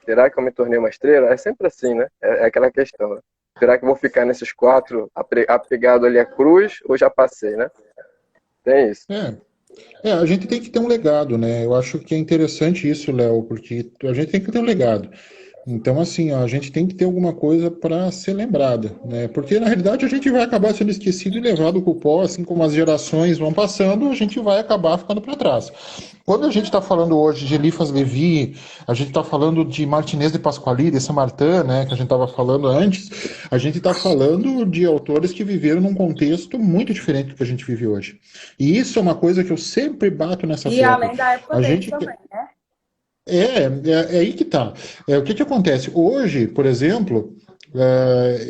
Speaker 2: Será que eu me tornei uma estrela? É sempre assim, né? É aquela questão, né? Será que eu vou ficar nesses 4 apegado ali à cruz ou já passei, né? Tem isso.
Speaker 4: A gente tem que ter um legado, né? Eu acho que é interessante isso, Léo, porque a gente tem que ter um legado. Então, assim, ó, a gente tem que ter alguma coisa para ser lembrada, né? Porque, na realidade, a gente vai acabar sendo esquecido e levado pro pó, assim como as gerações vão passando, a gente vai acabar ficando para trás. Quando a gente está falando hoje de Eliphas Levi, a gente está falando de Martinez de Pasquali, de Saint-Martin, né, que a gente estava falando antes, a gente está falando de autores que viveram num contexto muito diferente do que a gente vive hoje. E isso é uma coisa que eu sempre bato nessa
Speaker 1: E
Speaker 4: tecla.
Speaker 1: além da época
Speaker 4: A
Speaker 1: deles
Speaker 4: gente
Speaker 1: também, né?
Speaker 4: é aí que tá. O que que acontece? Hoje, por exemplo,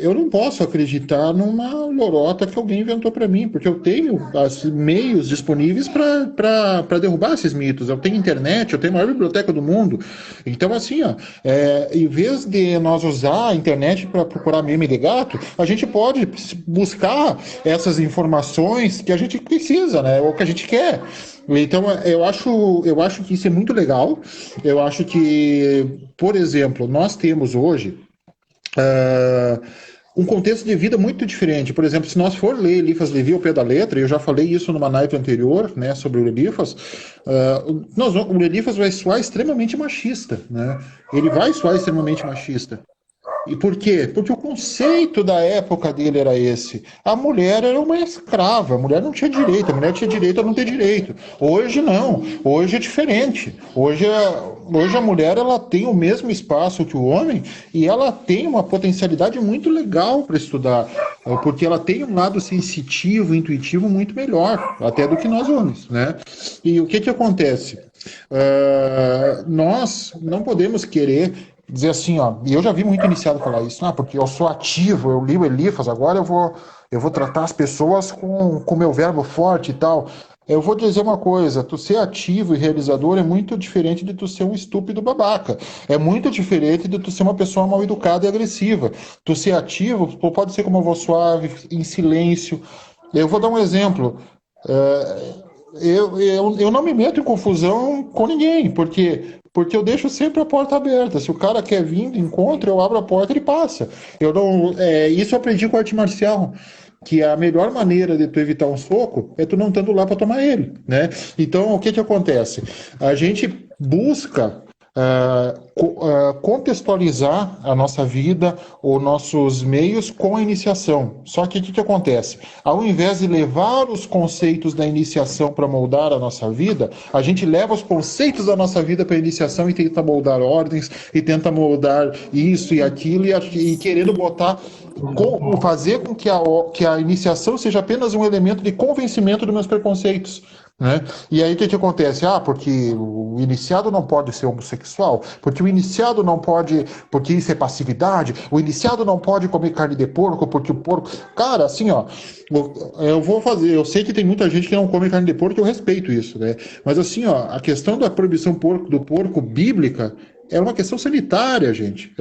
Speaker 4: eu não posso acreditar numa lorota que alguém inventou para mim, porque eu tenho meios disponíveis para derrubar esses mitos. Eu tenho internet, eu tenho a maior biblioteca do mundo. Então, assim, ó, em vez de nós usar a internet para procurar meme de gato, a gente pode buscar essas informações que a gente precisa, né? Ou que a gente quer. Então, eu acho que isso é muito legal. Eu acho que, por exemplo, nós temos hoje ah, um contexto de vida muito diferente. Por exemplo, se nós for ler Eliphas Levi ao pé da letra, eu já falei isso numa night anterior, né, sobre o Eliphas, o Eliphas vai soar extremamente machista, né? Ele vai soar extremamente machista. E por quê? Porque o conceito da época dele era esse. A mulher era uma escrava, a mulher não tinha direito, a mulher tinha direito a não ter direito. Hoje não, hoje é diferente. Hoje a mulher ela tem o mesmo espaço que o homem e ela tem uma potencialidade muito legal para estudar, porque ela tem um lado sensitivo, intuitivo muito melhor, até do que nós homens, né? E o que que acontece? Nós não podemos querer dizer assim, ó, e eu já vi muito iniciado falar isso, porque eu sou ativo, eu li o Eliphas, agora eu vou tratar as pessoas com meu verbo forte e tal. Eu vou dizer uma coisa, tu ser ativo e realizador é muito diferente de tu ser um estúpido babaca. É muito diferente de tu ser uma pessoa mal educada e agressiva. Tu ser ativo, pode ser como eu vou suave, em silêncio. Eu vou dar um exemplo. Eu não me meto em confusão com ninguém, porque eu deixo sempre a porta aberta. Se o cara quer vir de encontro, eu abro a porta e ele passa. Eu não, isso eu aprendi com arte marcial, que a melhor maneira de tu evitar um soco é tu não estando lá para tomar ele, né? Então, o que que acontece? A gente busca contextualizar a nossa vida, os nossos meios com a iniciação. Só que o que que acontece? Ao invés de levar os conceitos da iniciação para moldar a nossa vida, a gente leva os conceitos da nossa vida para a iniciação e tenta moldar ordens, e tenta moldar isso e aquilo, e querendo botar, fazer com que a iniciação seja apenas um elemento de convencimento dos meus preconceitos. Né? E aí o que que acontece? Porque o iniciado não pode ser homossexual, porque o iniciado não pode, porque isso é passividade, o iniciado não pode comer carne de porco, porque o porco. Cara, assim, ó, eu vou fazer. Eu sei que tem muita gente que não come carne de porco, eu respeito isso, né? Mas assim, ó, a questão da proibição do porco bíblica era uma questão sanitária, gente.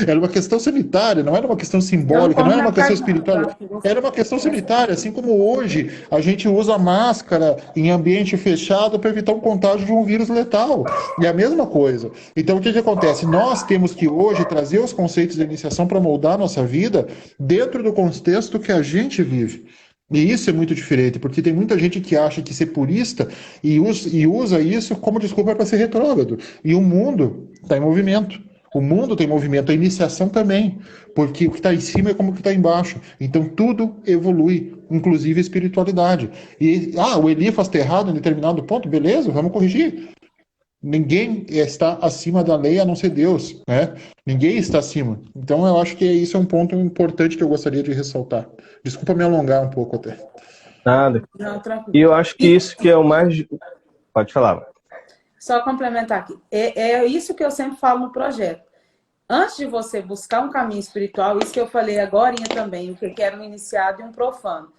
Speaker 4: Era uma questão sanitária, não era uma questão
Speaker 1: Eu não
Speaker 4: simbólica, não
Speaker 1: como
Speaker 4: era
Speaker 1: na
Speaker 4: uma questão
Speaker 1: carne, não. Eu
Speaker 4: espiritual.
Speaker 1: acho que você
Speaker 4: Era uma questão sanitária, assim como hoje a gente usa máscara em ambiente fechado para evitar um contágio de um vírus letal. É a mesma coisa. Então, o que que acontece? Nós temos que hoje trazer os conceitos de iniciação para moldar a nossa vida dentro do contexto que a gente vive. E isso é muito diferente, porque tem muita gente que acha que ser purista e usa isso como desculpa para ser retrógrado. E o mundo está em movimento. O mundo tem movimento, a iniciação também, porque o que está em cima é como o que está embaixo. Então tudo evolui, inclusive a espiritualidade. E o Eliphas está errado em determinado ponto, beleza, vamos corrigir. Ninguém está acima da lei a não ser Deus, né? Ninguém está acima. Então eu acho que isso é um ponto importante que eu gostaria de ressaltar. Desculpa me alongar um pouco até.
Speaker 3: Nada.
Speaker 1: não, tranquilo.
Speaker 3: E eu acho que isso que é o mais. Pode falar.
Speaker 1: Só complementar aqui. É isso que eu sempre falo no projeto. Antes de você buscar um caminho espiritual, isso que eu falei agora também, o que era um iniciado e um profano.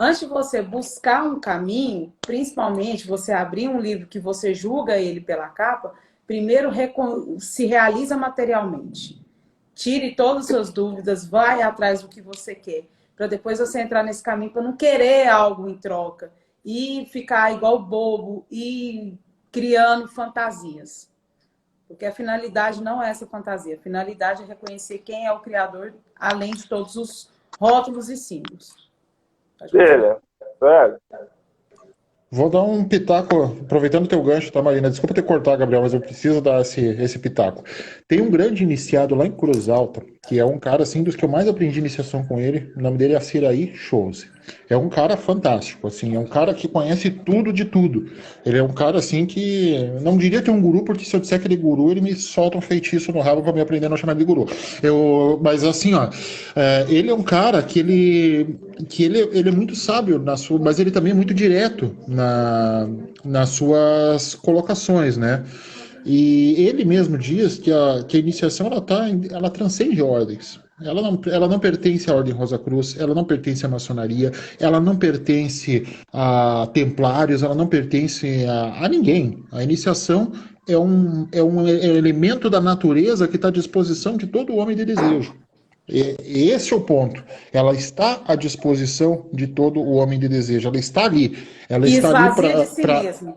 Speaker 1: Antes de você buscar um caminho, principalmente você abrir um livro que você julga ele pela capa, primeiro se realiza materialmente. Tire todas as suas dúvidas, vai atrás do que você quer, para depois você entrar nesse caminho para não querer algo em troca e ficar igual bobo e criando fantasias. Porque a finalidade não é essa fantasia. A finalidade é reconhecer quem é o Criador, além de todos os rótulos e símbolos.
Speaker 2: Velho.
Speaker 4: Vou dar um pitaco, aproveitando o teu gancho, tá, Marina? Desculpa ter cortado, Gabriel, mas eu preciso dar esse pitaco. Tem um grande iniciado lá em Cruz Alta, que é um cara, assim, dos que eu mais aprendi iniciação com ele. O nome dele é Aciraí Chose. É um cara fantástico, assim, é um cara que conhece tudo de tudo. Ele é um cara, assim, que não diria que é um guru, porque se eu disser que ele é guru, ele me solta um feitiço no rabo pra me aprender a não chamar de guru. Mas, assim, ó, ele é um cara que ele é muito sábio, mas ele também é muito direto nas suas colocações, né? E ele mesmo diz que a iniciação ela transcende ordens. Ela não pertence à Ordem Rosa Cruz, ela não pertence à maçonaria, ela não pertence a templários, ela não pertence a ninguém. A iniciação é um elemento da natureza que está à disposição de todo homem de desejo. Esse é o ponto. Ela está à disposição de todo o homem de desejo. Ela está ali. Ela
Speaker 1: E
Speaker 4: está ali
Speaker 1: esvazia de si mesmo.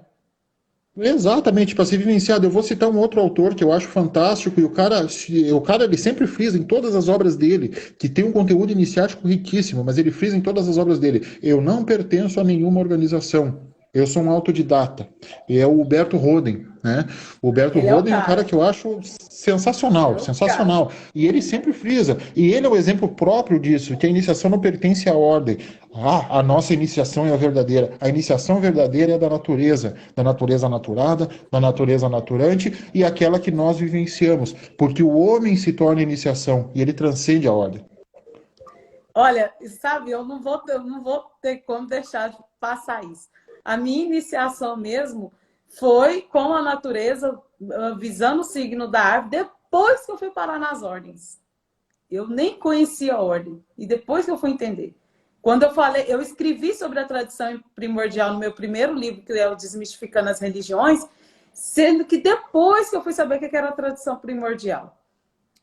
Speaker 4: exatamente, para ser vivenciado. Eu vou citar um outro autor que eu acho fantástico, e o cara ele sempre frisa em todas as obras dele, que tem um conteúdo iniciático riquíssimo, mas ele frisa em todas as obras dele: eu não pertenço a nenhuma organização. Eu sou um autodidata. E é o Huberto Roden, né? O Huberto
Speaker 1: Ele é o
Speaker 4: Roden é um cara
Speaker 1: cara.
Speaker 4: que eu acho sensacional,
Speaker 1: É o cara.
Speaker 4: sensacional. E ele sempre frisa. E ele é o exemplo próprio disso, que a iniciação não pertence à ordem. A nossa iniciação é a verdadeira. A iniciação verdadeira é da natureza naturada, da natureza naturante e aquela que nós vivenciamos. Porque o homem se torna iniciação e ele transcende a ordem.
Speaker 1: Olha, sabe, eu não vou ter como deixar de passar isso. A minha iniciação mesmo foi com a natureza, visando o signo da árvore, depois que eu fui parar nas ordens. Eu nem conhecia a ordem. E depois que eu fui entender. Quando eu escrevi sobre a tradição primordial no meu primeiro livro, que é o Desmistificando as Religiões, sendo que depois que eu fui saber o que era a tradição primordial.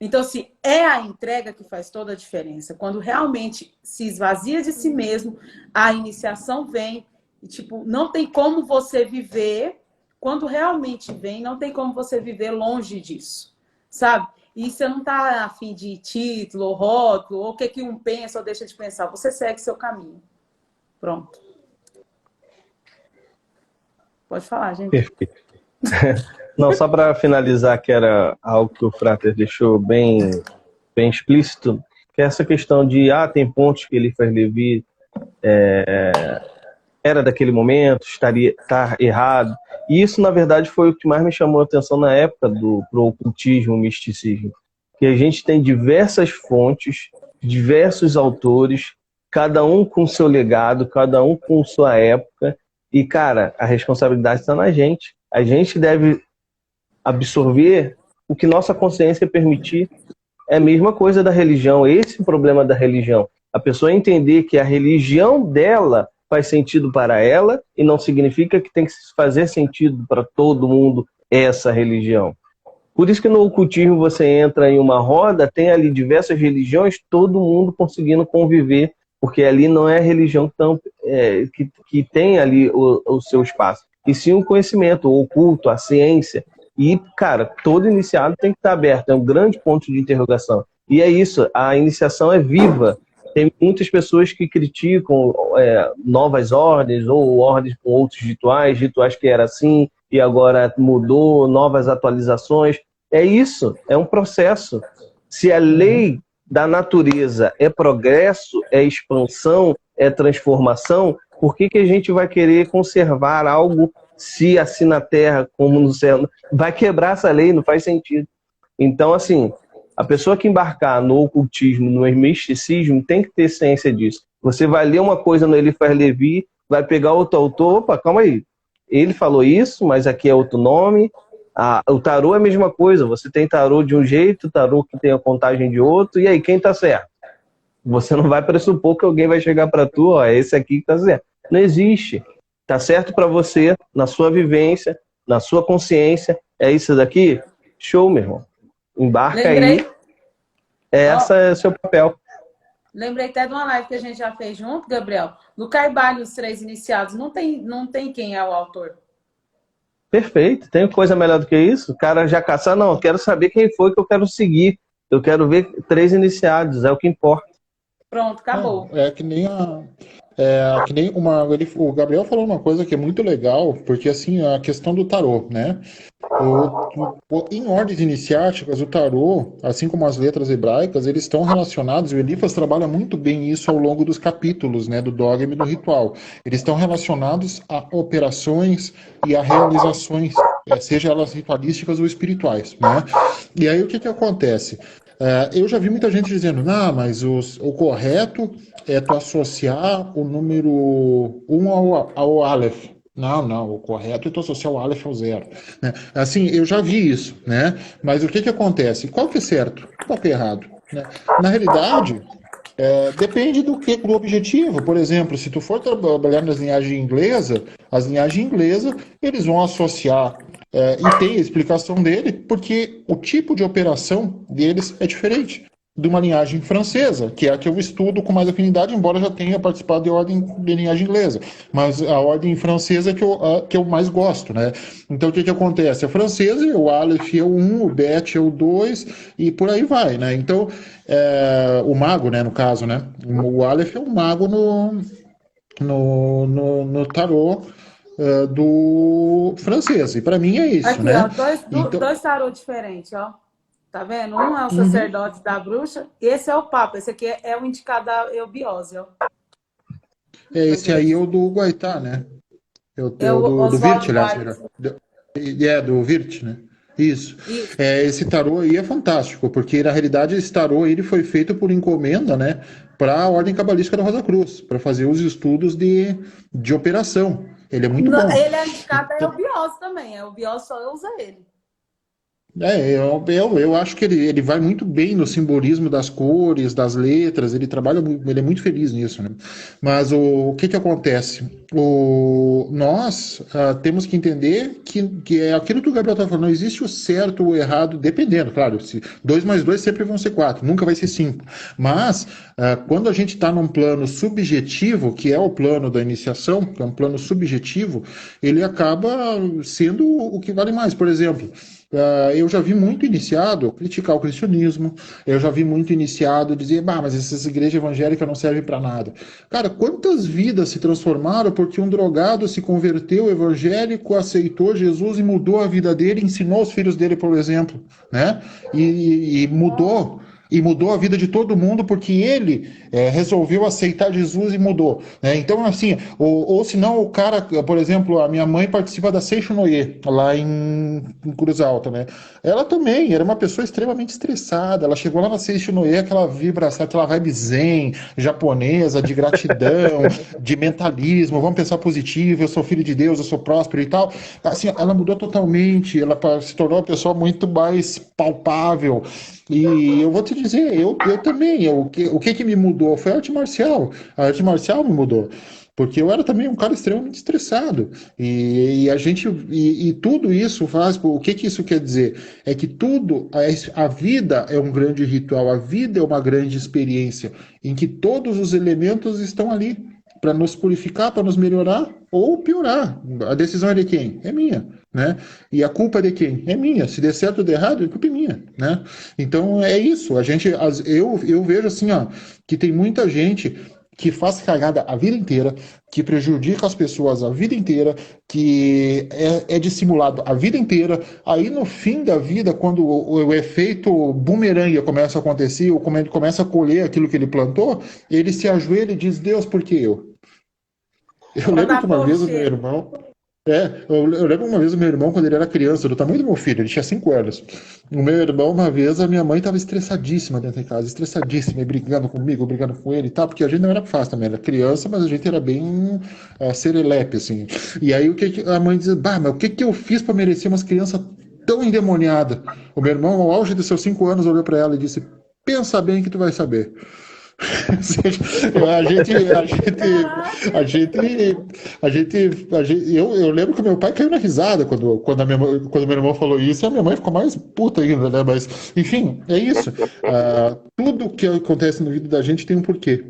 Speaker 1: Então, assim, é a entrega que faz toda a diferença. Quando realmente se esvazia de si mesmo, a iniciação vem e, tipo, não tem como você viver. Quando realmente vem, não tem como você viver longe disso, sabe? E você não tá a fim de título, ou rótulo, ou o que um pensa ou deixa de pensar. Você segue seu caminho. Pronto. Pode falar, gente.
Speaker 3: Perfeito. Não, só para finalizar, que era algo que o Frater deixou bem, bem explícito, que é essa questão de, tem pontos que ele faz Levi era daquele momento, tá errado. E isso, na verdade, foi o que mais me chamou a atenção na época pro ocultismo, misticismo. Que a gente tem diversas fontes, diversos autores, cada um com seu legado, cada um com sua época. E, cara, a responsabilidade está na gente. A gente deve absorver o que nossa consciência permitir. É a mesma coisa da religião, esse é o problema da religião. A pessoa entender que a religião dela faz sentido para ela e não significa que tem que fazer sentido para todo mundo essa religião. Por isso que no ocultismo você entra em uma roda, tem ali diversas religiões, todo mundo conseguindo conviver, porque ali não é a religião que tem ali o seu espaço, e sim o conhecimento, o oculto, a ciência. E, cara, todo iniciado tem que estar aberto, é um grande ponto de interrogação. E é isso, a iniciação é viva. Tem muitas pessoas que criticam novas ordens ou ordens com outros rituais que era assim e agora mudou, novas atualizações. É isso, é um processo. Se a lei da natureza é progresso, é expansão, é transformação, por que a gente vai querer conservar algo se assim na Terra como no céu? Vai quebrar essa lei, não faz sentido. Então, assim, a pessoa que embarcar no ocultismo, no misticismo, tem que ter ciência disso. Você vai ler uma coisa no Eliphas Levi, vai pegar outro autor, opa, calma aí. Ele falou isso, mas aqui é outro nome. O tarô é a mesma coisa. Você tem tarô de um jeito, tarô que tem a contagem de outro, e aí, quem está certo? Você não vai pressupor que alguém vai chegar para tu, é esse aqui que está certo. Não existe. Está certo para você, na sua vivência, na sua consciência. É isso daqui? Show, meu irmão. Embarca aí. Esse é o seu papel.
Speaker 1: Lembrei até de uma live que a gente já fez junto, Gabriel. No Caibali, os 3 iniciados, não tem quem é o autor.
Speaker 3: Perfeito. Tem coisa melhor do que isso? O cara já caçar, não. Eu quero saber quem foi que eu quero seguir. Eu quero ver 3 iniciados, é o que importa.
Speaker 1: Pronto, acabou.
Speaker 4: É que nem que nem o Gabriel falou uma coisa que é muito legal, porque assim, a questão do tarô, né? Em ordens iniciáticas, o tarô, assim como as letras hebraicas, eles estão relacionados, e o Eliphas trabalha muito bem isso ao longo dos capítulos, né, do dogma e do ritual. Eles estão relacionados a operações e a realizações, seja elas ritualísticas ou espirituais, né? E aí o que acontece? Eu já vi muita gente dizendo, não, mas o correto é tu associar o número um ao Aleph. Não, não, o correto é tu associar o Aleph ao zero. Né? Assim, eu já vi isso, né? Mas o que acontece? Qual que é certo? Qual que é errado? Né? Na realidade, depende do objetivo. Por exemplo, se tu for trabalhar nas linhagens inglesas, as linhagens inglesas, eles vão associar, e tem a explicação dele, porque o tipo de operação deles é diferente de uma linhagem francesa, que é a que eu estudo com mais afinidade, embora já tenha participado de ordem de linhagem inglesa. Mas a ordem francesa é que eu mais gosto, né? Então, o que acontece? A francesa, o Aleph é o 1, o Bet é o 2, e por aí vai, né? Então, o mago, né, no caso, né? O Aleph é o mago no tarô do francês. E para mim é isso,
Speaker 1: Aqui, ó,
Speaker 4: né? Então,
Speaker 1: dois tarô diferentes, ó. Tá vendo? Um é o
Speaker 4: uhum.
Speaker 1: sacerdote da bruxa, esse é o papa. Esse aqui é o indicado da eubiose, ó.
Speaker 4: Esse aí é o do Guaitá, né?
Speaker 1: É o
Speaker 4: Do Virt,
Speaker 1: Oswald
Speaker 4: aliás,
Speaker 1: White.
Speaker 4: do Virt, né? Isso.
Speaker 1: Isso.
Speaker 4: Esse tarô aí é fantástico, porque na realidade esse tarô ele foi feito por encomenda, né, para a Ordem Cabalística da Rosa Cruz, para fazer os estudos de operação. Ele é muito bom.
Speaker 1: Ele é indicado da eubiose também. A eubiose só usa ele.
Speaker 4: Eu acho que ele vai muito bem no simbolismo das cores, das letras, ele trabalha, ele é muito feliz nisso, né? Mas o que acontece? Nós temos que entender que é aquilo que o Gabriel está falando, não existe o certo ou o errado, dependendo, claro, 2 mais 2 sempre vão ser 4, nunca vai ser 5. Mas quando a gente está num plano subjetivo, que é o plano da iniciação, que é um plano subjetivo, ele acaba sendo o que vale mais. Por exemplo, eu já vi muito iniciado criticar o cristianismo, eu já vi muito iniciado dizer, mas essas igrejas evangélicas não servem para nada. Cara, quantas vidas se transformaram porque um drogado se converteu evangélico, aceitou Jesus e mudou a vida dele, ensinou os filhos dele, por exemplo, né? E mudou. E mudou a vida de todo mundo porque ele resolveu aceitar Jesus e mudou. Né? Então, assim, ou se não, o cara, por exemplo, a minha mãe participa da Seixonoye, lá em Cruz Alta, né? Ela também era uma pessoa extremamente estressada. Ela chegou lá na Seixonoye, aquela vibração, aquela vibe zen, japonesa, de gratidão, de mentalismo, vamos pensar positivo, eu sou filho de Deus, eu sou próspero e tal. Assim, ela mudou totalmente, ela se tornou uma pessoa muito mais palpável. E eu vou te dizer, eu também, o que me mudou foi a arte marcial. A arte marcial me mudou. Porque eu era também um cara extremamente estressado. E tudo isso faz. O que isso quer dizer? É que a vida é um grande ritual, a vida é uma grande experiência, em que todos os elementos estão ali para nos purificar, para nos melhorar ou piorar. A decisão é de quem? É minha. Né? E a culpa é de quem? É minha. Se der certo ou der errado, a culpa é minha. Né? Então é isso. Eu vejo assim, ó, que tem muita gente que faz cagada a vida inteira, que prejudica as pessoas a vida inteira, que é dissimulado a vida inteira. Aí no fim da vida, quando o efeito bumerangue começa a acontecer, ou quando ele começa a colher aquilo que ele plantou, ele se ajoelha e diz, Deus, por que eu? Eu lembro que uma vez o meu irmão... eu lembro uma vez o meu irmão, quando ele era criança, do tamanho do meu filho, ele tinha 5 anos. O meu irmão, uma vez, a minha mãe estava estressadíssima dentro de casa, estressadíssima, e brigando comigo, brigando com ele e tal, porque a gente não era fácil também, era criança, mas a gente era bem serelepe, assim. E aí a mãe dizia, mas o que eu fiz para merecer umas crianças tão endemoniadas? O meu irmão, ao auge dos seus 5 anos, olhou para ela e disse, pensa bem que tu vai saber. Eu lembro que meu pai caiu na risada quando meu irmão falou isso, e a minha mãe ficou mais puta ainda, né? Mas, enfim, é isso. Tudo que acontece na vida da gente tem um porquê.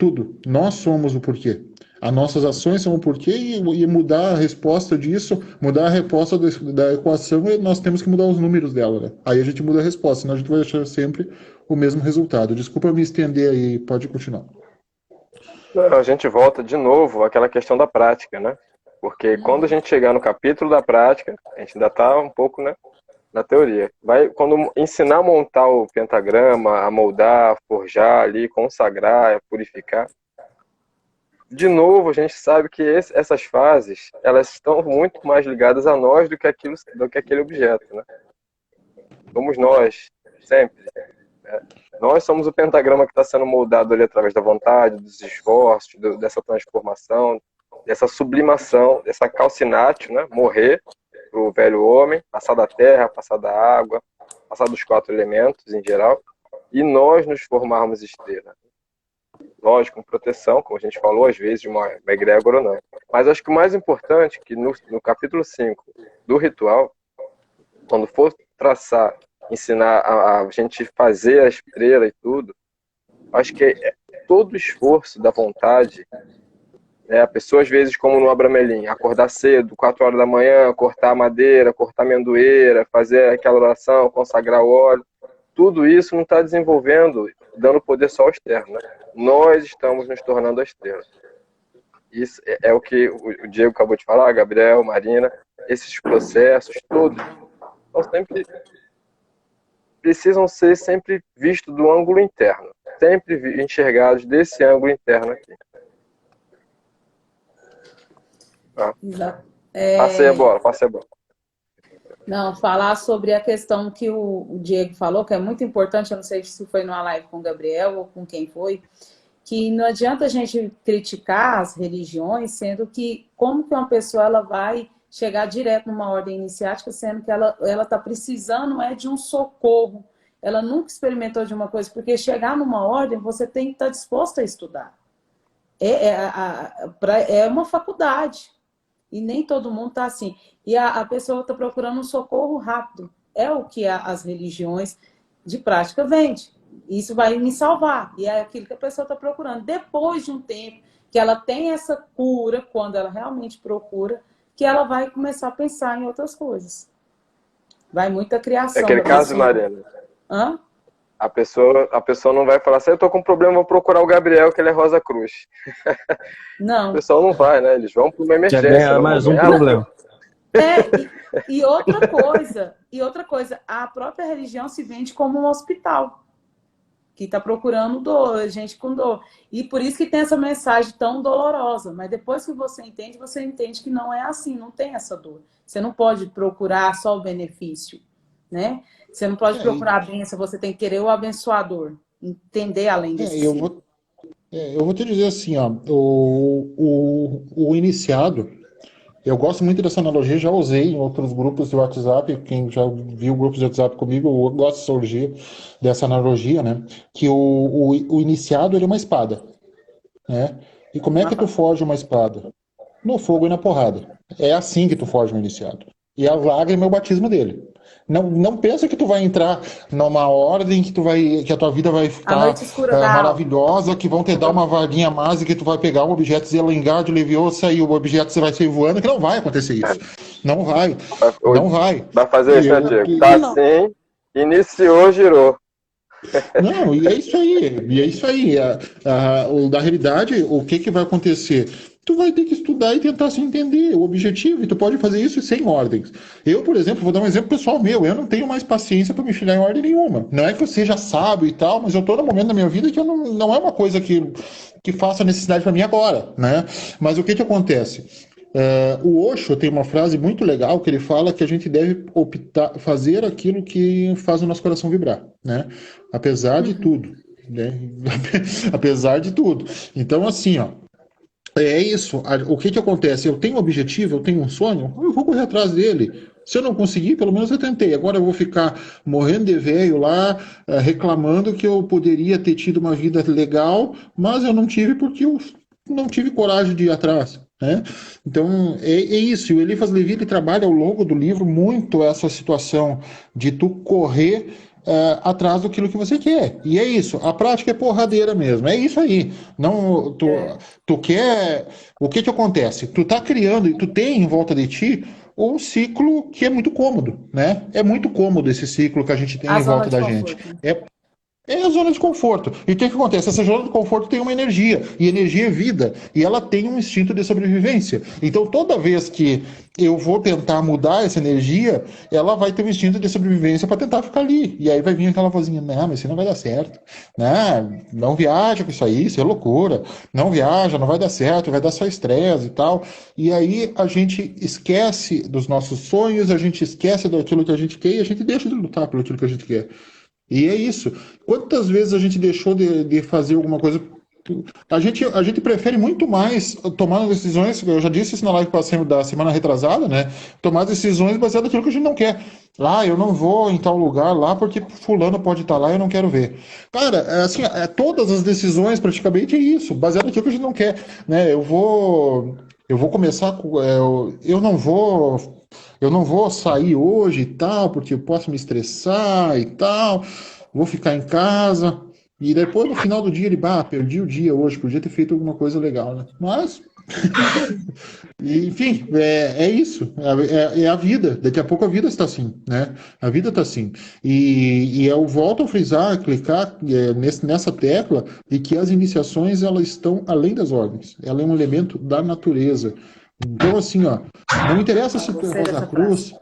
Speaker 4: Tudo. Nós somos o porquê. As nossas ações são o porquê e mudar a resposta disso, mudar a resposta da equação, nós temos que mudar os números dela, né? Aí a gente muda a resposta, senão a gente vai achar sempre o mesmo resultado. Desculpa me estender aí, pode continuar.
Speaker 2: Não, a gente volta de novo àquela questão da prática, né? Porque quando a gente chegar no capítulo da prática, a gente ainda está um pouco, né, na teoria. Quando ensinar a montar o pentagrama, a moldar, a forjar ali, consagrar, a purificar, de novo a gente sabe que essas fases, elas estão muito mais ligadas a nós do que aquele objeto, né? Somos nós, sempre. Né? Nós somos o pentagrama que está sendo moldado ali através da vontade, dos esforços, dessa transformação, dessa sublimação, dessa calcinatio, né? Morrer para o velho homem, passar da terra, passar da água, passar dos 4 elementos em geral, e nós nos formarmos estrela. Lógico, com proteção, como a gente falou, às vezes, de uma egrégora ou não. Mas acho que o mais importante é que no capítulo 5 do ritual, quando for traçar, ensinar a gente fazer a estrela e tudo, acho que todo o esforço da vontade, né, a pessoa às vezes, como no Abramelin, acordar cedo, 4 horas da manhã, cortar a madeira, cortar a amendoeira, fazer aquela oração, consagrar o óleo, tudo isso não está desenvolvendo, dando poder só ao externo, né? Nós estamos nos tornando a estrela. Isso é o que o Diego acabou de falar, Gabriel, Marina, esses processos todos precisam ser sempre vistos do ângulo interno, sempre enxergados desse ângulo interno aqui.
Speaker 1: Exato.
Speaker 2: Passei a bola.
Speaker 1: Não, falar sobre a questão que o Diego falou, que é muito importante, eu não sei se foi numa live com o Gabriel ou com quem foi, que não adianta a gente criticar as religiões, sendo que como que uma pessoa ela vai chegar direto numa ordem iniciática, sendo que ela está precisando de um socorro. Ela nunca experimentou de uma coisa, porque chegar numa ordem, você tem que estar disposto a estudar. É uma faculdade. E nem todo mundo está assim. E a pessoa está procurando um socorro rápido. É o que as religiões de prática vendem. Isso vai me salvar. E é aquilo que a pessoa está procurando. Depois de um tempo que ela tem essa cura, quando ela realmente procura, que ela vai começar a pensar em outras coisas. Vai muita criação.
Speaker 2: É aquele caso, Marina.
Speaker 1: Hã?
Speaker 2: A pessoa não vai falar assim, eu tô com um problema, vou procurar o Gabriel, que ele é Rosa Cruz.
Speaker 1: Não.
Speaker 2: O pessoal não vai, né? Eles vão para uma emergência.
Speaker 3: É mais um problema.
Speaker 1: E outra coisa, a própria religião se vende como um hospital, que está procurando gente com dor. E por isso que tem essa mensagem tão dolorosa. Mas depois que você entende que não é assim, não tem essa dor. Você não pode procurar só o benefício, né? Você não pode procurar a bênção, você tem que querer o abençoador. Entender além disso.
Speaker 4: Eu vou te dizer assim, ó, o iniciado, eu gosto muito dessa analogia, já usei em outros grupos de WhatsApp, quem já viu grupos de WhatsApp comigo, eu gosto dessa analogia, né? Que o iniciado, ele é uma espada, né? E como é que tu forja uma espada? No fogo e na porrada. É assim que tu forja um iniciado. E a lágrima é o batismo dele. Não pensa que tu vai entrar numa ordem que a tua vida vai ficar maravilhosa, que vão te dar uma vaguinha mágica, que tu vai pegar um objeto Zelengar de Leviosa e o objeto você vai sair voando, que não vai acontecer isso. Não vai. Não vai.
Speaker 2: Vai fazer isso, né, Diego? Tá assim, iniciou, girou.
Speaker 4: Não, e é isso aí. Na realidade, o que vai acontecer? Tu vai ter que estudar e tentar se entender o objetivo, e tu pode fazer isso sem ordens. Eu, por exemplo, vou dar um exemplo pessoal meu, eu não tenho mais paciência para me enfiar em ordem nenhuma. Não é que eu seja sábio e tal, mas eu tô no momento da minha vida que eu não é uma coisa que faça necessidade para mim agora, né? Mas o que acontece? O Osho tem uma frase muito legal que ele fala que a gente deve fazer aquilo que faz o nosso coração vibrar, né? Apesar de tudo, né? Apesar de tudo. Então, assim, ó, é isso. O que acontece? Eu tenho um objetivo, eu tenho um sonho, eu vou correr atrás dele. Se eu não conseguir, pelo menos eu tentei. Agora eu vou ficar morrendo de velho lá, reclamando que eu poderia ter tido uma vida legal, mas eu não tive porque eu não tive coragem de ir atrás, né? Então, é isso. E o Eliphas Levi, ele trabalha ao longo do livro muito essa situação de tu correr atrás daquilo que você quer. E é isso. A prática é porradeira mesmo. É isso aí. Não, tu quer... O que acontece? Tu tá criando e tu tem em volta de ti um ciclo que é muito cômodo, né? É muito cômodo esse ciclo que a gente tem em volta da gente. É a zona de conforto. E o que acontece? Essa zona de conforto tem uma energia, e energia é vida, e ela tem um instinto de sobrevivência. Então, toda vez que eu vou tentar mudar essa energia, ela vai ter um instinto de sobrevivência para tentar ficar ali. E aí vai vir aquela vozinha, não, mas isso não vai dar certo. Não viaja com isso é loucura. Não viaja, não vai dar certo, vai dar só estresse e tal. E aí a gente esquece dos nossos sonhos, a gente esquece daquilo que a gente quer e a gente deixa de lutar pelo aquilo que a gente quer. E é isso. Quantas vezes a gente deixou de fazer alguma coisa? A gente prefere muito mais tomar decisões, eu já disse isso na live da semana retrasada, né? Tomar decisões baseadas naquilo que a gente não quer. Eu não vou em tal lugar lá porque fulano pode estar lá e eu não quero ver. Cara, assim, todas as decisões praticamente é isso, baseado naquilo que a gente não quer, né? Eu vou começar com, eu não vou sair hoje e tal, porque eu posso me estressar e tal, vou ficar em casa. E depois, no final do dia, ele, perdi o dia hoje, podia ter feito alguma coisa legal, né? Mas, enfim, é isso. É a vida. Daqui a pouco a vida está assim, né? A vida está assim. E eu volto a frisar, clicar nessa tecla de que as iniciações, elas estão além das ordens. Ela é um elemento da natureza. Então, assim, ó, não interessa se tu é Rosa Cruz.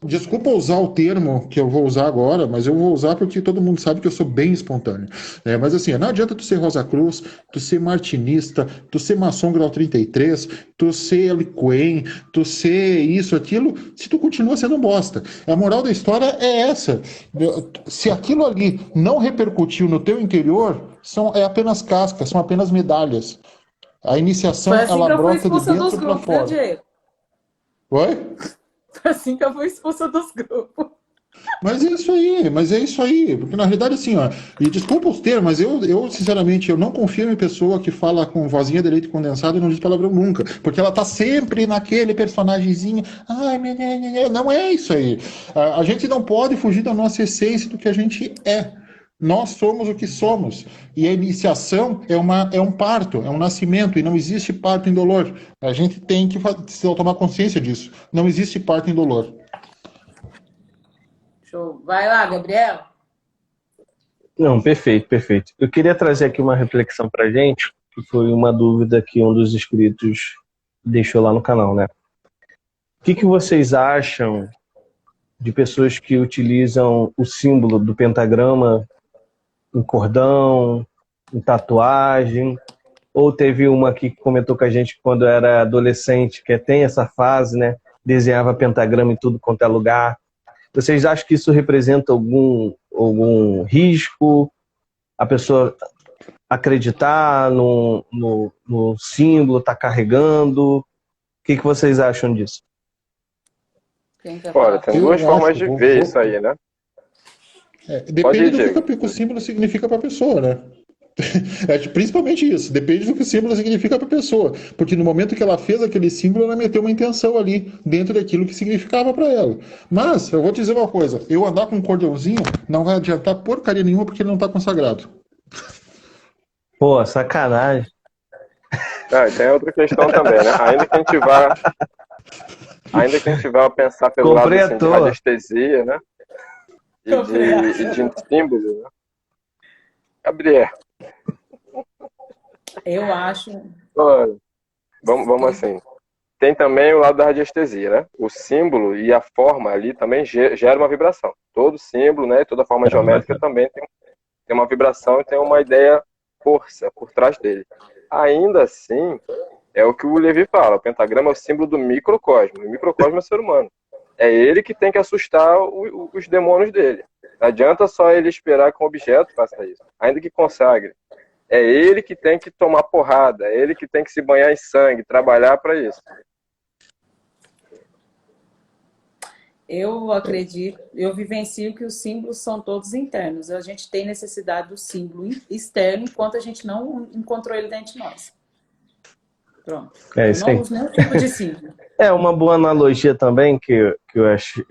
Speaker 4: Desculpa usar o termo que eu vou usar agora, mas eu vou usar porque todo mundo sabe que eu sou bem espontâneo. Mas assim, não adianta tu ser Rosa Cruz, tu ser martinista, tu ser maçom grau 33, tu ser Eliquen, tu ser isso, aquilo, se tu continua sendo um bosta. A moral da história é essa. Se aquilo ali não repercutiu no teu interior, é apenas casca, são apenas medalhas. A iniciação,
Speaker 1: Foi assim
Speaker 4: ela
Speaker 1: que eu fui
Speaker 4: brota de
Speaker 1: expulsa dos
Speaker 4: dentro para
Speaker 1: grupos, viu,
Speaker 4: fora.
Speaker 1: Diego?
Speaker 4: Oi?
Speaker 1: Foi assim que eu fui expulsa dos grupos.
Speaker 4: Mas é isso aí, porque na realidade assim, ó, e desculpa os termos, mas eu sinceramente, eu não confio em pessoa que fala com vozinha de leite condensado e não diz palavrão nunca, porque ela tá sempre naquele personagemzinho, não é isso aí. A gente não pode fugir da nossa essência do que a gente é. Nós somos o que somos. E a iniciação é um parto, é um nascimento, e não existe parto indolor. A gente tem que tomar consciência disso. Não existe parto indolor.
Speaker 1: Show. Vai lá, Gabriel.
Speaker 3: Não, perfeito, perfeito. Eu queria trazer aqui uma reflexão pra gente, que foi uma dúvida que um dos inscritos deixou lá no canal, né? O que vocês acham de pessoas que utilizam o símbolo do pentagrama em cordão, em tatuagem? Ou teve uma aqui que comentou com a gente que quando era adolescente, que tem essa fase, né? Desenhava pentagrama em tudo quanto é lugar. Vocês acham que isso representa algum risco? A pessoa acreditar no símbolo, tá carregando? O que vocês acham disso?
Speaker 2: Olha, tem duas formas de ver isso aí, né?
Speaker 4: Depende do que o símbolo significa para a pessoa, né? Principalmente isso, depende do que o símbolo significa para a pessoa, porque no momento que ela fez aquele símbolo, ela meteu uma intenção ali, dentro daquilo que significava para ela. Mas, eu vou te dizer uma coisa, eu andar com um cordãozinho não vai adiantar porcaria nenhuma, porque ele não está consagrado.
Speaker 3: Pô, sacanagem.
Speaker 2: E tem outra questão também, né? Ainda que a gente vá pensar pelo lado assim, de radiestesia, né? E de símbolo, né? Gabriel.
Speaker 1: Eu acho.
Speaker 2: Olha, vamos assim. Tem também o lado da radiestesia, né? O símbolo e a forma ali também gera uma vibração. Todo símbolo, né? Toda forma geométrica também tem uma vibração e tem uma ideia força por trás dele. Ainda assim, é o que o Levi fala. O pentagrama é o símbolo do microcosmo. O microcosmo é o ser humano. É ele que tem que assustar os demônios dele. Não adianta só ele esperar que um objeto faça isso. Ainda que consagre. É ele que tem que tomar porrada. É ele que tem que se banhar em sangue, trabalhar para isso.
Speaker 1: Eu acredito, eu vivencio que os símbolos são todos internos. A gente tem necessidade do símbolo externo enquanto a gente não encontrou ele dentro de nós. Pronto.
Speaker 3: É isso aí.
Speaker 1: Eu não uso nenhum tipo de símbolo.
Speaker 3: É uma boa analogia também que eu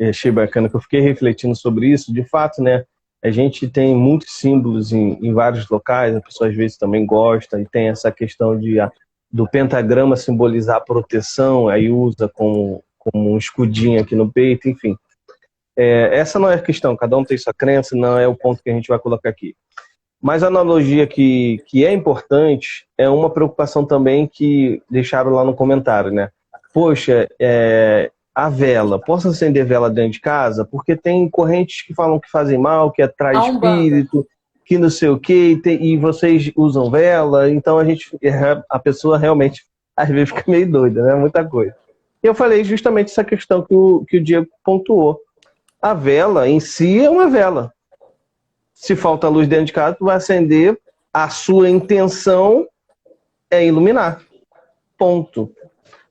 Speaker 3: achei bacana, que eu fiquei refletindo sobre isso. De fato, né? A gente tem muitos símbolos em vários locais, a pessoa às vezes também gosta, e tem essa questão do pentagrama simbolizar a proteção, aí usa como um escudinho aqui no peito, enfim. Essa não é a questão, cada um tem sua crença, não é o ponto que a gente vai colocar aqui. Mas a analogia que é importante é uma preocupação também que deixaram lá no comentário, né? Poxa, a vela, posso acender vela dentro de casa? Porque tem correntes que falam que fazem mal, que atrai
Speaker 1: A Umbanda.
Speaker 3: espírito, que não sei o quê, e vocês usam vela, então a pessoa realmente às vezes fica meio doida, né? Muita coisa. E eu falei justamente essa questão que o Diego pontuou. A vela em si é uma vela. Se falta luz dentro de casa, tu vai acender, a sua intenção é iluminar. Ponto.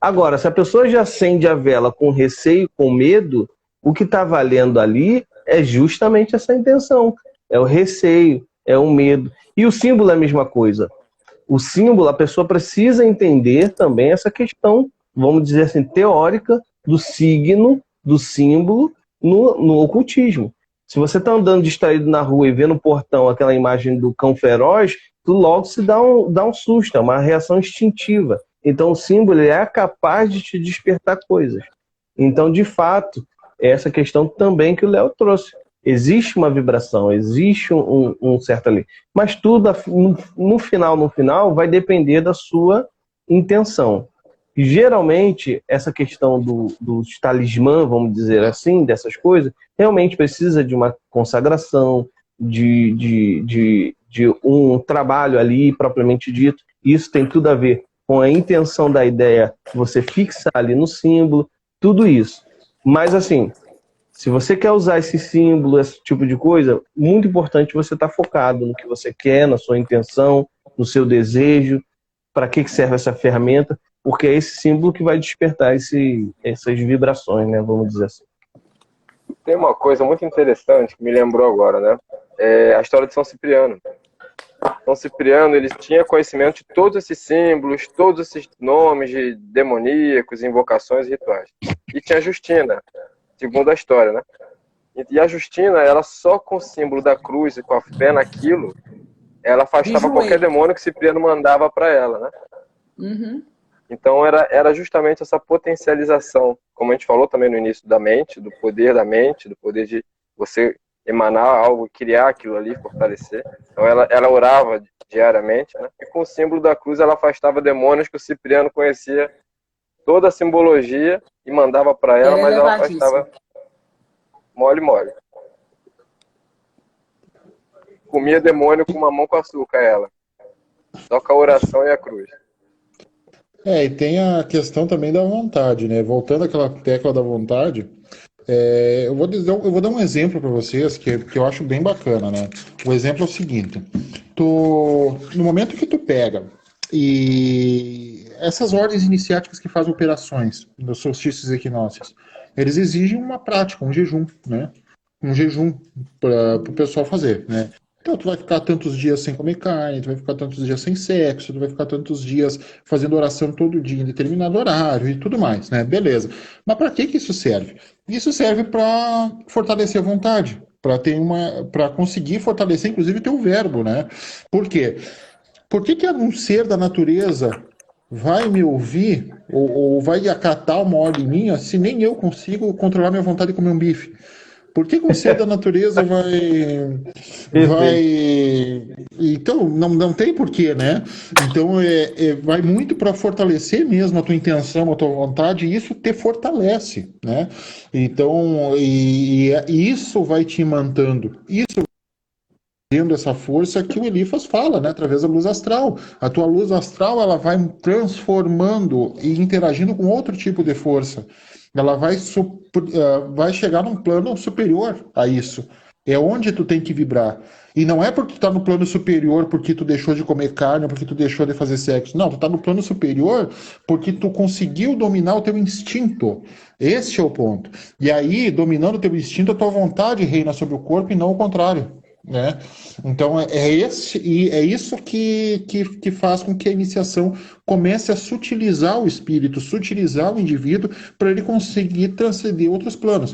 Speaker 3: Agora, se a pessoa já acende a vela com receio, com medo, o que está valendo ali é justamente essa intenção. É o receio, é o medo. E o símbolo é a mesma coisa. O símbolo, a pessoa precisa entender também essa questão, vamos dizer assim, teórica do signo, do símbolo no ocultismo. Se você está andando distraído na rua e vê no portão aquela imagem do cão feroz, tu logo se dá um susto, é uma reação instintiva. Então o símbolo é capaz de te despertar coisas. Então, de fato, é essa questão também que o Léo trouxe. Existe uma vibração, existe um certo ali. Mas tudo, no final, vai depender da sua intenção. E, geralmente, essa questão dos talismã, vamos dizer assim, dessas coisas, realmente precisa de uma consagração, de um trabalho ali, propriamente dito. Isso tem tudo a ver com a intenção da ideia que você fixa ali no símbolo, tudo isso. Mas, assim, se você quer usar esse símbolo, esse tipo de coisa, muito importante você estar focado no que você quer, na sua intenção, no seu desejo, para que serve essa ferramenta, porque é esse símbolo que vai despertar essas vibrações, né? Vamos dizer assim.
Speaker 2: Tem uma coisa muito interessante que me lembrou agora, né? É a história de São Cipriano. São Cipriano, ele tinha conhecimento de todos esses símbolos, todos esses nomes de demoníacos, invocações e rituais. E tinha a Justina, segundo a história, né? E a Justina, ela só com o símbolo da cruz e com a fé naquilo, ela afastava qualquer demônio que Cipriano mandava para ela, né?
Speaker 1: Uhum.
Speaker 2: Então era justamente essa potencialização, como a gente falou também no início, da mente, do poder de você emanar algo, criar aquilo ali, fortalecer. Então ela orava diariamente, né? E com o símbolo da cruz ela afastava demônios que o Cipriano conhecia toda a simbologia e mandava para ela, mas ela afastava mole. Comia demônio com mamão com açúcar, ela. Só com a oração e a cruz.
Speaker 4: E tem a questão também da vontade, né? Voltando àquela tecla da vontade, eu vou dar um exemplo para vocês que eu acho bem bacana, né? O exemplo é o seguinte: no momento que tu pega e essas ordens iniciáticas que fazem operações nos solstícios e equinócios, eles exigem uma prática, um jejum, né? Um jejum para o pessoal fazer, né? Então, tu vai ficar tantos dias sem comer carne, tu vai ficar tantos dias sem sexo, tu vai ficar tantos dias fazendo oração todo dia em determinado horário e tudo mais, né? Beleza. Mas para que isso serve? Isso serve para fortalecer a vontade, para conseguir fortalecer, inclusive, teu verbo, né? Por quê? Por que um ser da natureza vai me ouvir ou vai acatar uma ordem minha se nem eu consigo controlar minha vontade de comer um bife? Por que um ser da natureza vai... Então, não tem porquê, né? Então, vai muito para fortalecer mesmo a tua intenção, a tua vontade, e isso te fortalece, né? Então, e isso vai te imantando. Isso tendo essa força que o Eliphas fala, né? Através da luz astral. A tua luz astral, ela vai transformando e interagindo com outro tipo de força. Ela vai chegar num plano superior a isso. É onde tu tem que vibrar. E não é porque tu tá no plano superior porque tu deixou de comer carne ou porque tu deixou de fazer sexo. Não, tu tá no plano superior porque tu conseguiu dominar o teu instinto. Este é o ponto. E aí, dominando o teu instinto, a tua vontade reina sobre o corpo e não o contrário. Né? Então é isso que faz com que a iniciação comece a sutilizar o espírito, sutilizar o indivíduo para ele conseguir transcender outros planos.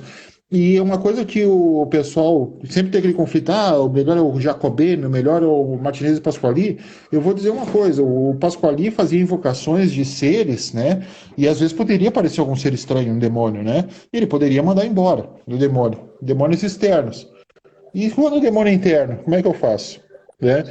Speaker 4: E uma coisa que o pessoal sempre tem aquele conflito, o melhor é o Jacobeno, o melhor é o Martinez e Pasquali. Eu vou dizer uma coisa, o Pasquali fazia invocações de seres, né? E às vezes poderia aparecer algum ser estranho, um demônio, né? Ele poderia mandar embora o demônio, demônios externos. E quando o demônio é interno, como é que eu faço? né?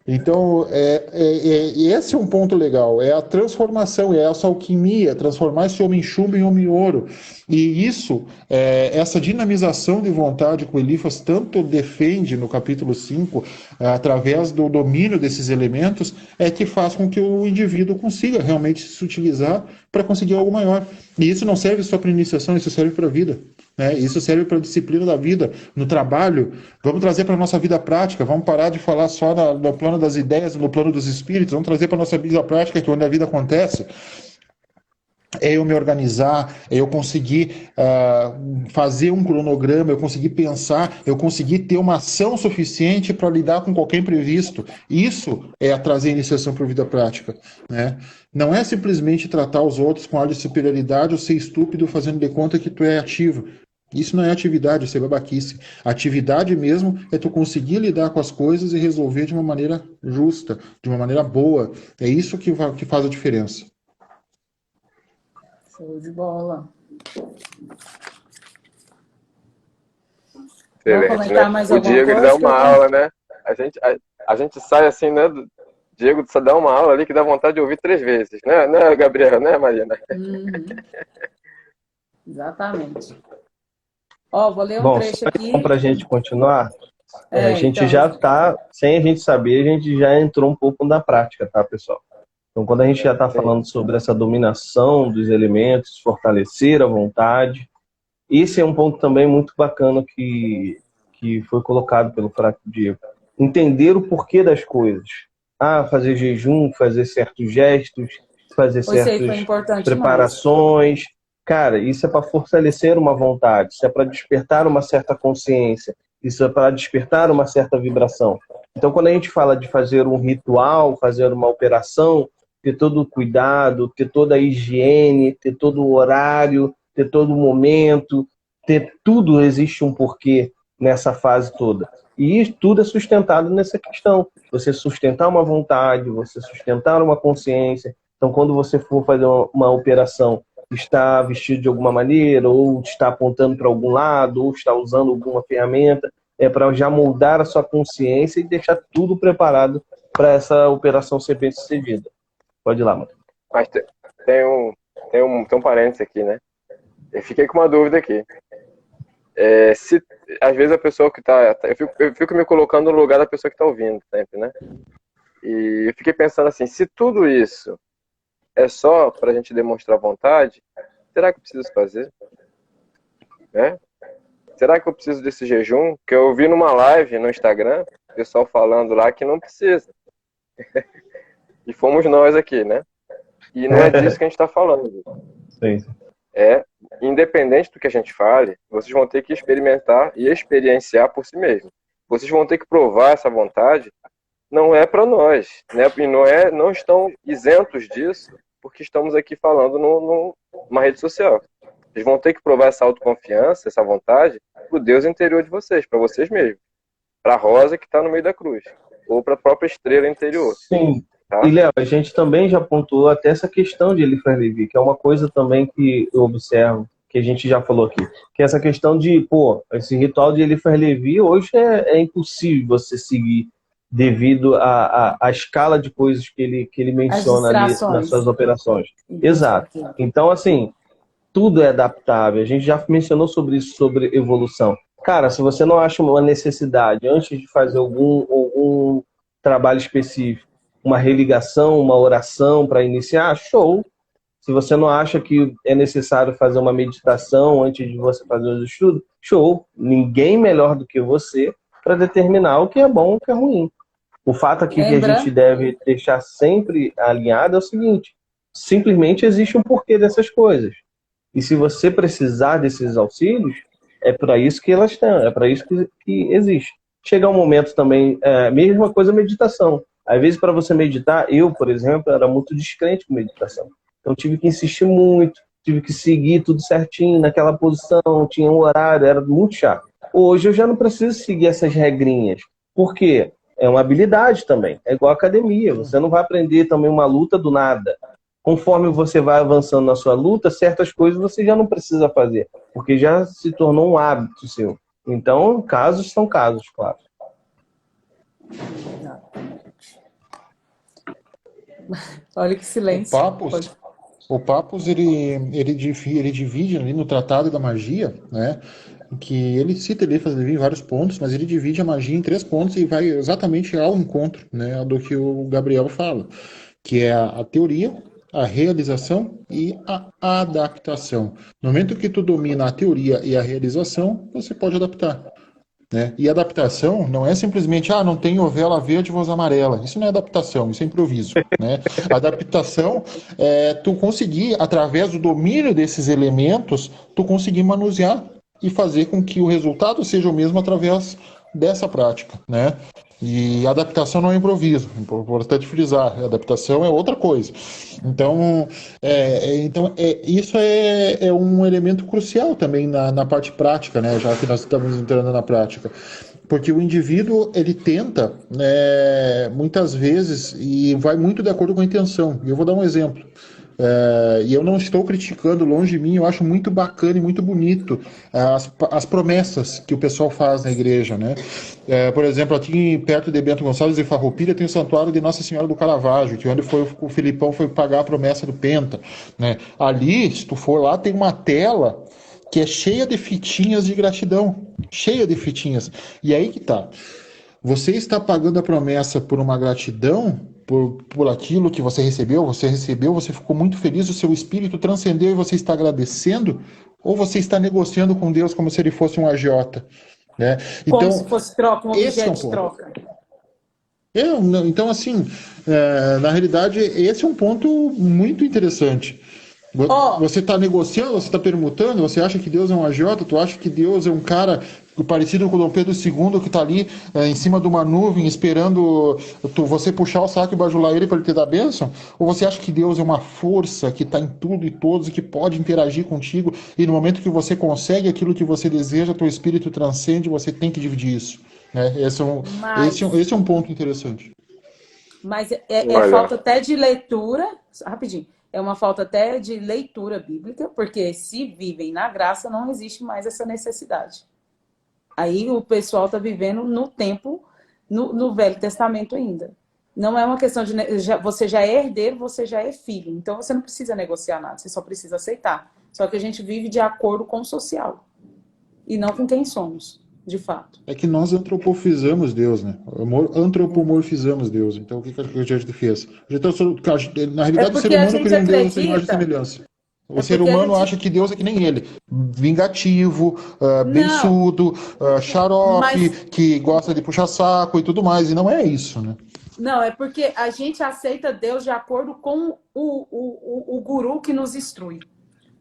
Speaker 4: Então, esse é um ponto legal, é a transformação, é essa alquimia, transformar esse homem chumbo em homem ouro. E isso, essa dinamização de vontade que o Elifas tanto defende no capítulo 5, através do domínio desses elementos, é que faz com que o indivíduo consiga realmente se utilizar para conseguir algo maior. E isso não serve só para iniciação, isso serve para a vida. Né? Isso serve para a disciplina da vida, no trabalho. Vamos trazer para a nossa vida prática, vamos parar de falar só no plano das ideias, no plano dos espíritos, vamos trazer para a nossa vida prática, que é onde a vida acontece. É eu me organizar, é eu conseguir fazer um cronograma, eu conseguir pensar, eu conseguir ter uma ação suficiente para lidar com qualquer imprevisto. Isso é trazer iniciação para a vida prática. Né? Não é simplesmente tratar os outros com ar de superioridade ou ser estúpido fazendo de conta que tu é ativo. Isso não é atividade, isso é babaquice. Atividade mesmo é tu conseguir lidar com as coisas e resolver de uma maneira justa, de uma maneira boa. É isso que faz a diferença.
Speaker 1: Show de bola.
Speaker 2: Excelente,
Speaker 1: Vamos comentar
Speaker 2: né?
Speaker 1: mais
Speaker 2: O
Speaker 1: alguma
Speaker 2: Diego ele
Speaker 1: coisa?
Speaker 2: dá uma aula, né? A gente sai assim, né? Diego só dá uma aula ali que dá vontade de ouvir 3 vezes, né? Né, Gabriel? Né, Marina?
Speaker 1: Exatamente. Ó, vou ler um
Speaker 3: Bom,
Speaker 1: trecho aqui.
Speaker 3: para a gente continuar, a gente
Speaker 1: então,
Speaker 3: já está, sem a gente saber, a gente já entrou um pouco na prática, tá, pessoal? Então, quando a gente já está falando sobre essa dominação dos elementos, fortalecer a vontade, esse é um ponto também muito bacana que foi colocado pelo Fraco Diego. Entender o porquê das coisas. Fazer jejum, fazer certos gestos, fazer certas preparações. Cara, isso é para fortalecer uma vontade, isso é para despertar uma certa consciência, isso é para despertar uma certa vibração. Então, quando a gente fala de fazer um ritual, fazer uma operação, ter todo o cuidado, ter toda a higiene, ter todo o horário, ter todo o momento, ter tudo, existe um porquê nessa fase toda. E tudo é sustentado nessa questão. Você sustentar uma vontade, você sustentar uma consciência. Então, quando você for fazer uma operação, está vestido de alguma maneira, ou está apontando para algum lado, ou está usando alguma ferramenta, é para já moldar a sua consciência e deixar tudo preparado para essa operação ser bem sucedida. Pode ir lá, mano.
Speaker 2: Mas tem um parênteses aqui, né? Eu fiquei com uma dúvida aqui. Se às vezes a pessoa que tá... Eu fico me colocando no lugar da pessoa que está ouvindo sempre, né? E eu fiquei pensando assim, se tudo isso é só para a gente demonstrar vontade, será que eu preciso fazer? Né? Será que eu preciso desse jejum? Que eu vi numa live no Instagram, o pessoal falando lá que não precisa. E fomos nós aqui, né? E não é disso que a gente está falando.
Speaker 3: Sim.
Speaker 2: Independente do que a gente fale, vocês vão ter que experimentar e experienciar por si mesmos. Vocês vão ter que provar essa vontade. Não é para nós, né? E não estão isentos disso, porque estamos aqui falando numa rede social. Vocês vão ter que provar essa autoconfiança, essa vontade, para o Deus interior de vocês, para vocês mesmos. Para a rosa que está no meio da cruz, ou para a própria estrela interior.
Speaker 3: Sim.
Speaker 2: Tá?
Speaker 3: E, Léo, a gente também já pontuou até essa questão de Eliphas Levi, que é uma coisa também que eu observo, que a gente já falou aqui, que é essa questão de, esse ritual de Eliphas Levi hoje é impossível você seguir devido à escala de coisas que ele menciona ali nas suas operações. Exato. Então, assim, tudo é adaptável. A gente já mencionou sobre isso, sobre evolução. Cara, se você não acha uma necessidade, antes de fazer algum trabalho específico, uma religação, uma oração para iniciar, show. Se você não acha que é necessário fazer uma meditação antes de você fazer os estudos, show. Ninguém melhor do que você para determinar o que é bom e o que é ruim. O fato aqui que a gente deve deixar sempre alinhado é o seguinte: simplesmente existe um porquê dessas coisas. E se você precisar desses auxílios, é para isso que elas estão, é para isso que existe. Chega um momento também, mesma coisa a meditação. Às vezes, para você meditar, eu, por exemplo, era muito descrente com meditação. Então, tive que insistir muito, tive que seguir tudo certinho, naquela posição, tinha um horário, era muito chato. Hoje, eu já não preciso seguir essas regrinhas. Por quê? É uma habilidade também. É igual a academia. Você não vai aprender também uma luta do nada. Conforme você vai avançando na sua luta, certas coisas você já não precisa fazer, porque já se tornou um hábito seu. Então, casos são casos, claro.
Speaker 1: Exato. Olha que
Speaker 4: O
Speaker 1: silêncio.
Speaker 4: Papos, o Papos ele divide ali no Tratado da Magia, né? Que ele cita ele faz em vários pontos, mas ele divide a magia em 3 pontos e vai exatamente ao encontro, né, do que o Gabriel fala, que é a teoria, a realização e a adaptação. No momento que tu domina a teoria e a realização, você pode adaptar. Né? E adaptação não é simplesmente, não tenho vela verde, vou usar amarela. Isso não é adaptação, isso é improviso. Né? Adaptação é tu conseguir, através do domínio desses elementos, tu conseguir manusear e fazer com que o resultado seja o mesmo através dessa prática. Né? E adaptação não é improviso, é importante frisar, adaptação é outra coisa. Então, isso é um elemento crucial também na parte prática, né, já que nós estamos entrando na prática. Porque o indivíduo, ele tenta, muitas vezes, e vai muito de acordo com a intenção. E eu vou dar um exemplo. E eu não estou criticando, longe de mim, eu acho muito bacana e muito bonito as promessas que o pessoal faz na igreja, né? Por exemplo, aqui perto de Bento Gonçalves e Farroupilha tem o Santuário de Nossa Senhora do Caravaggio, que onde o Filipão foi pagar a promessa do Penta, né? Ali, se tu for lá, tem uma tela que é cheia de fitinhas de gratidão, cheia de fitinhas. E aí que tá. Você está pagando a promessa por uma gratidão, por aquilo que você recebeu, você ficou muito feliz, o seu espírito transcendeu e você está agradecendo, ou você está negociando com Deus como se ele fosse um agiota? Né?
Speaker 1: Como
Speaker 4: Então,
Speaker 1: se fosse troca, um
Speaker 4: esse é um
Speaker 1: objeto de
Speaker 4: ponto.
Speaker 1: troca.
Speaker 4: Então, assim, na realidade, esse é um ponto muito interessante. Você está negociando, você está permutando, você acha que Deus é um agiota, tu acha que Deus é um cara parecido com o Dom Pedro II que está ali em cima de uma nuvem esperando você puxar o saco e bajular ele para ele te dar bênção? Ou você acha que Deus é uma força que está em tudo e todos e que pode interagir contigo e no momento que você consegue aquilo que você deseja, teu espírito transcende, você tem que dividir isso? Né? Esse é um ponto interessante.
Speaker 1: Mas é falta até de leitura, rapidinho, é uma falta até de leitura bíblica, porque se vivem na graça, não existe mais essa necessidade. Aí o pessoal está vivendo no tempo, no Velho Testamento ainda. Não é uma questão de... você já é herdeiro, você já é filho. Então você não precisa negociar nada, você só precisa aceitar. Só que a gente vive de acordo com o social. E não com quem somos, de fato.
Speaker 4: É que nós antropofizamos Deus, né? Antropomorfizamos Deus. Então o que a gente fez? Na realidade, o ser humano criou um Deus sem imagem e semelhança. O ser humano acha que Deus é que nem ele. Vingativo, bençudo, xarope, que gosta de puxar saco e tudo mais. E não é isso, né?
Speaker 1: Não, é porque a gente aceita Deus de acordo com o guru que nos instrui.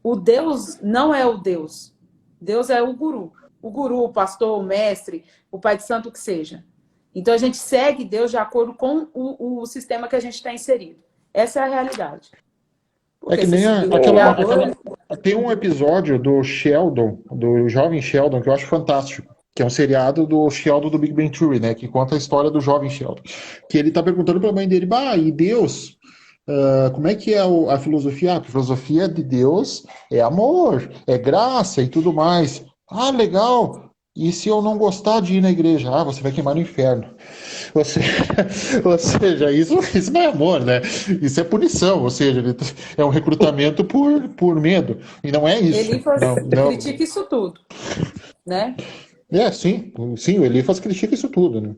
Speaker 1: O Deus não é o Deus. Deus é o guru. O guru, o pastor, o mestre, o pai de santo, o que seja. Então a gente segue Deus de acordo com o sistema que a gente está inserido. Essa é a realidade.
Speaker 4: Porque que nem tem um episódio do Sheldon, do jovem Sheldon, que eu acho fantástico, que é um seriado do Sheldon do Big Bang Theory, né, que conta a história do jovem Sheldon. Que ele tá perguntando para a mãe dele, e Deus, como é que é a filosofia? A filosofia de Deus é amor, é graça e tudo mais. Legal. E se eu não gostar de ir na igreja? Você vai queimar no inferno. Ou seja, isso não é amor, né? Isso é punição, ou seja, é um recrutamento por medo. E não é isso.
Speaker 1: Ele critica isso tudo, né?
Speaker 4: Sim, o Eliphas critica isso tudo, né?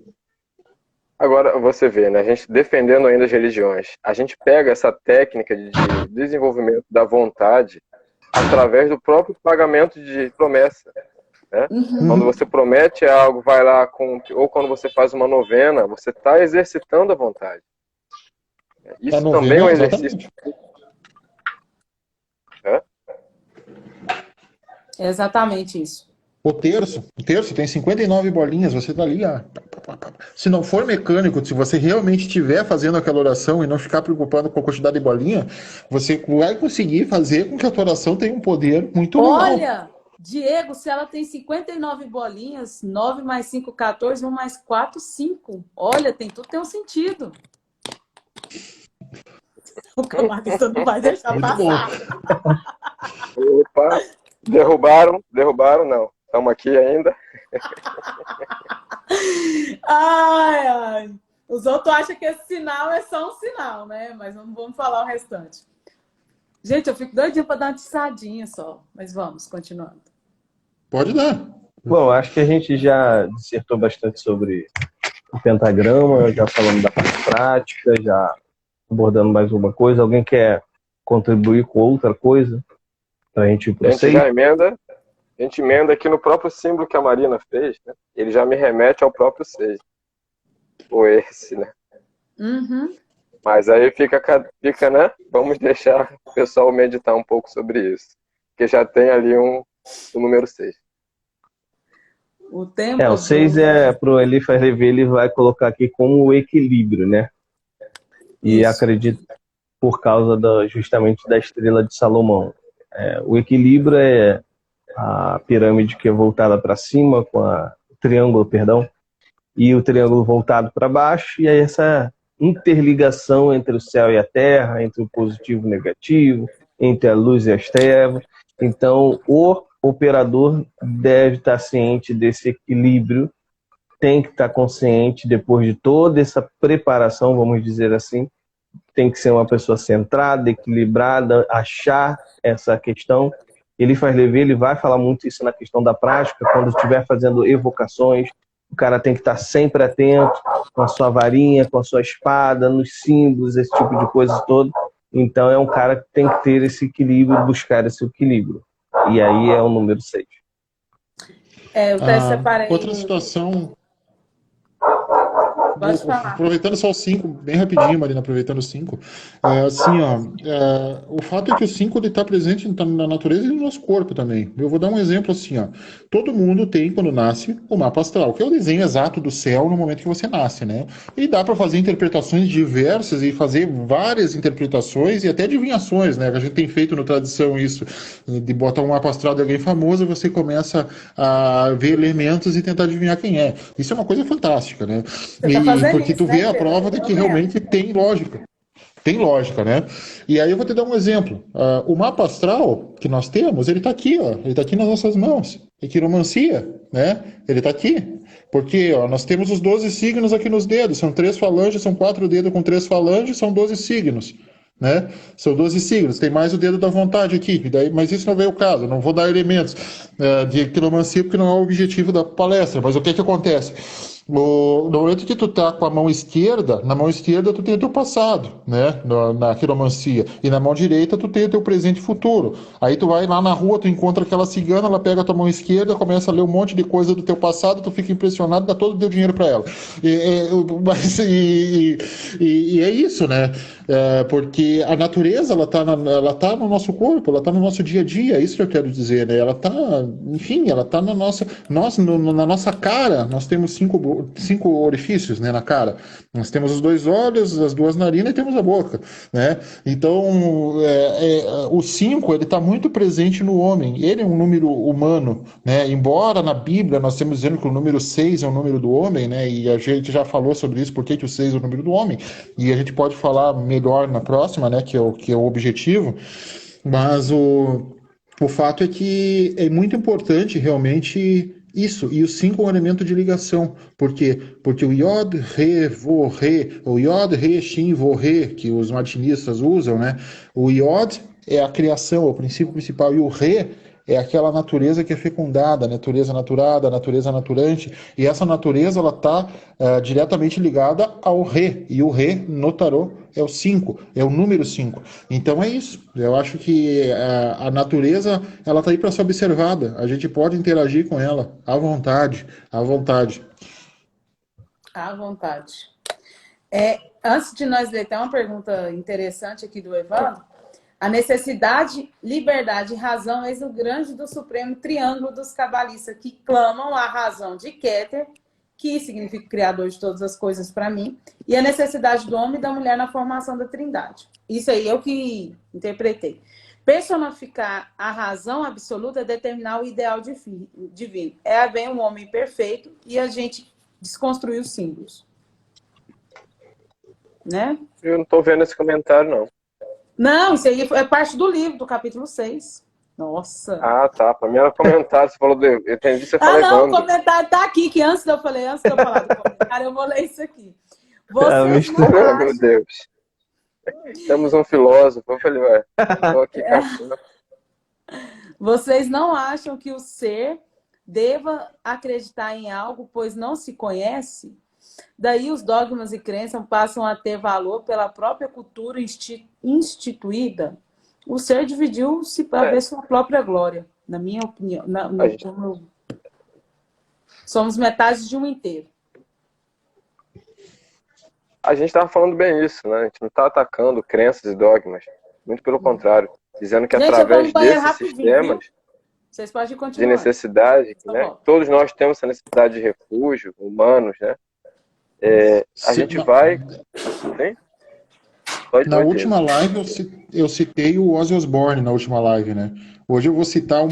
Speaker 2: Agora, você vê, né? A gente defendendo ainda as religiões, a gente pega essa técnica de desenvolvimento da vontade através do próprio pagamento de promessa. Né? Quando você promete algo, vai lá ou quando você faz uma novena, você está exercitando a vontade. Isso também é um exercício.
Speaker 1: É exatamente isso.
Speaker 4: O terço tem 59 bolinhas, você tá ali, se não for mecânico, se você realmente estiver fazendo aquela oração e não ficar preocupado com a quantidade de bolinha, você vai conseguir fazer com que a tua oração tenha um poder muito legal.
Speaker 1: Olha, Diego, se ela tem 59 bolinhas, 9 mais 5, 14, 1 mais 4, 5. Olha, tudo tem um sentido. O camarada não vai deixar
Speaker 4: muito
Speaker 1: passar.
Speaker 2: Opa, derrubaram, não. Estamos aqui ainda.
Speaker 1: Ai. Os outros acham que esse sinal é só um sinal, né? Mas não vamos falar o restante. Gente, eu fico doidinha para dar uma tiçadinha só. Mas vamos, continuando.
Speaker 4: Pode dar.
Speaker 3: Bom, acho que a gente já dissertou bastante sobre o pentagrama, já falamos da parte prática, já abordando mais uma coisa. Alguém quer contribuir com outra coisa para a gente ir para o 6?
Speaker 2: A gente emenda aqui no próprio símbolo que a Marina fez, né? Ele já me remete ao próprio 6. Ou esse, né?
Speaker 1: Uhum.
Speaker 2: Mas aí fica, né? Vamos deixar o pessoal meditar um pouco sobre isso. Porque já tem ali o número 6.
Speaker 1: O tempo
Speaker 3: o 6 pro Eliphas Levi, ele vai colocar aqui como o equilíbrio, né? E
Speaker 1: Isso.
Speaker 3: acredito por causa justamente da estrela de Salomão. O equilíbrio é a pirâmide que é voltada para cima, com o triângulo, perdão, e o triângulo voltado para baixo, e aí essa interligação entre o céu e a terra, entre o positivo e o negativo, entre a luz e as trevas. Então, o operador deve estar ciente desse equilíbrio, tem que estar consciente, depois de toda essa preparação, vamos dizer assim, tem que ser uma pessoa centrada, equilibrada, achar essa questão. Eliphas Levi, ele vai falar muito isso na questão da prática, quando estiver fazendo evocações, o cara tem que estar sempre atento com a sua varinha, com a sua espada, nos símbolos, esse tipo de coisa toda. Então é um cara que tem que ter esse equilíbrio, buscar esse equilíbrio. E aí é o número 6.
Speaker 1: Eu até separei.
Speaker 4: Outra situação.
Speaker 1: Pode falar.
Speaker 4: Aproveitando só o 5, bem rapidinho, Marina, aproveitando o 5. O fato é que o 5 está presente na natureza e no nosso corpo também. Eu vou dar um exemplo assim, ó. Todo mundo tem, quando nasce, o mapa astral, que é o desenho exato do céu no momento que você nasce, né? E dá para fazer interpretações diversas e fazer várias interpretações e até adivinhações, né? A gente tem feito no Tradição isso, de botar um mapa astral de alguém famoso, você começa a ver elementos e tentar adivinhar quem é. Isso é uma coisa fantástica, né? Porque tu vê a prova de que realmente tem lógica. Tem lógica, né? E aí eu vou te dar um exemplo. O mapa astral que nós temos, ele está aqui, ó. Ele está aqui nas nossas mãos. É quiromancia, né? Ele está aqui. Porque nós temos os 12 signos aqui nos dedos. São 3 falanges, são 4 dedos com 3 falanges, são 12 signos. Né? São 12 signos, tem mais o dedo da vontade aqui, mas isso não veio o caso, não vou dar elementos de quiromancia porque não é o objetivo da palestra, mas o que acontece? No momento que tu tá com a mão esquerda, na mão esquerda tu tem o teu passado, né, na quiromancia, e na mão direita tu tem o teu presente e futuro. Aí tu vai lá na rua, tu encontra aquela cigana, ela pega a tua mão esquerda, começa a ler um monte de coisa do teu passado, tu fica impressionado, dá todo o teu dinheiro para ela. E é isso, né? Porque a natureza, ela tá no nosso corpo, ela tá no nosso dia a dia, é isso que eu quero dizer, né? Ela tá, enfim, ela tá na nossa cara. Nós temos cinco orifícios, né, na cara. Nós temos os 2 olhos, as 2 narinas e temos a boca, né? Então, o 5, ele tá muito presente no homem. Ele é um número humano, né? Embora na Bíblia nós temos dizendo que o número 6 é o número do homem, né? E a gente já falou sobre isso, por que o 6 é o número do homem. E a gente pode falar melhor na próxima, né? Que é o objetivo. Mas o fato é que é muito importante realmente isso, e o 5 é um elemento de ligação. Por quê? Porque o Yod, Re, Vo, Re, o Yod, Re, Shin, Vo, Re, que os martinistas usam, né? O Yod é a criação, é o princípio principal, e o Re é aquela natureza que é fecundada, a natureza naturada, a natureza naturante, e essa natureza ela está diretamente ligada ao Re, e o Re no tarô é o 5, é o número 5. Então é isso, eu acho que a natureza ela está aí para ser observada, a gente pode interagir com ela, à vontade, à vontade.
Speaker 1: À vontade. Antes de nós ler, tem uma pergunta interessante aqui do Evandro. A necessidade, liberdade e razão eis o grande do supremo triângulo dos cabalistas que clamam a razão de Keter, que significa criador de todas as coisas para mim, e a necessidade do homem e da mulher na formação da trindade. Isso aí eu que interpretei. Personificar a razão absoluta é determinar o ideal divino. É haver um homem perfeito e a gente desconstruir os símbolos. Né?
Speaker 2: Eu não estou vendo esse comentário, não.
Speaker 1: Não, isso aí é parte do livro, do capítulo 6. Nossa.
Speaker 2: Ah, tá. Para mim era comentário. Você falou eu entendi você falou.
Speaker 1: Não, o comentário tá aqui, que antes de eu falar do comentário, eu vou ler isso aqui. Vocês não
Speaker 2: Oh, meu
Speaker 1: acham,
Speaker 2: Deus. Temos um filósofo. Eu falei, ué, estou aqui caçando.
Speaker 1: vocês não acham que o ser deva acreditar em algo, pois não se conhece? Daí os dogmas e crenças passam a ter valor pela própria cultura instituída. O ser dividiu-se para
Speaker 2: É,
Speaker 1: ver sua própria glória, na minha opinião.
Speaker 2: a gente,
Speaker 1: Somos metade de um inteiro.
Speaker 2: a gente estava falando bem isso, né? A gente não está atacando crenças e dogmas. Muito pelo contrário. Dizendo que
Speaker 1: Gente, eu vou no
Speaker 2: através
Speaker 1: banheiro
Speaker 2: desses
Speaker 1: rapidinho, viu?
Speaker 2: sistemas
Speaker 1: Vocês podem
Speaker 2: de
Speaker 1: continuar.
Speaker 2: necessidade,
Speaker 1: Só
Speaker 2: né?
Speaker 1: volto.
Speaker 2: Todos nós temos essa necessidade de refúgio, humanos, né? A gente
Speaker 4: Na,
Speaker 2: vai... Sim? Pode,
Speaker 4: na
Speaker 2: pode dizer.
Speaker 4: última live eu citei o Ozzy Osbourne na última live, né? Hoje eu vou citar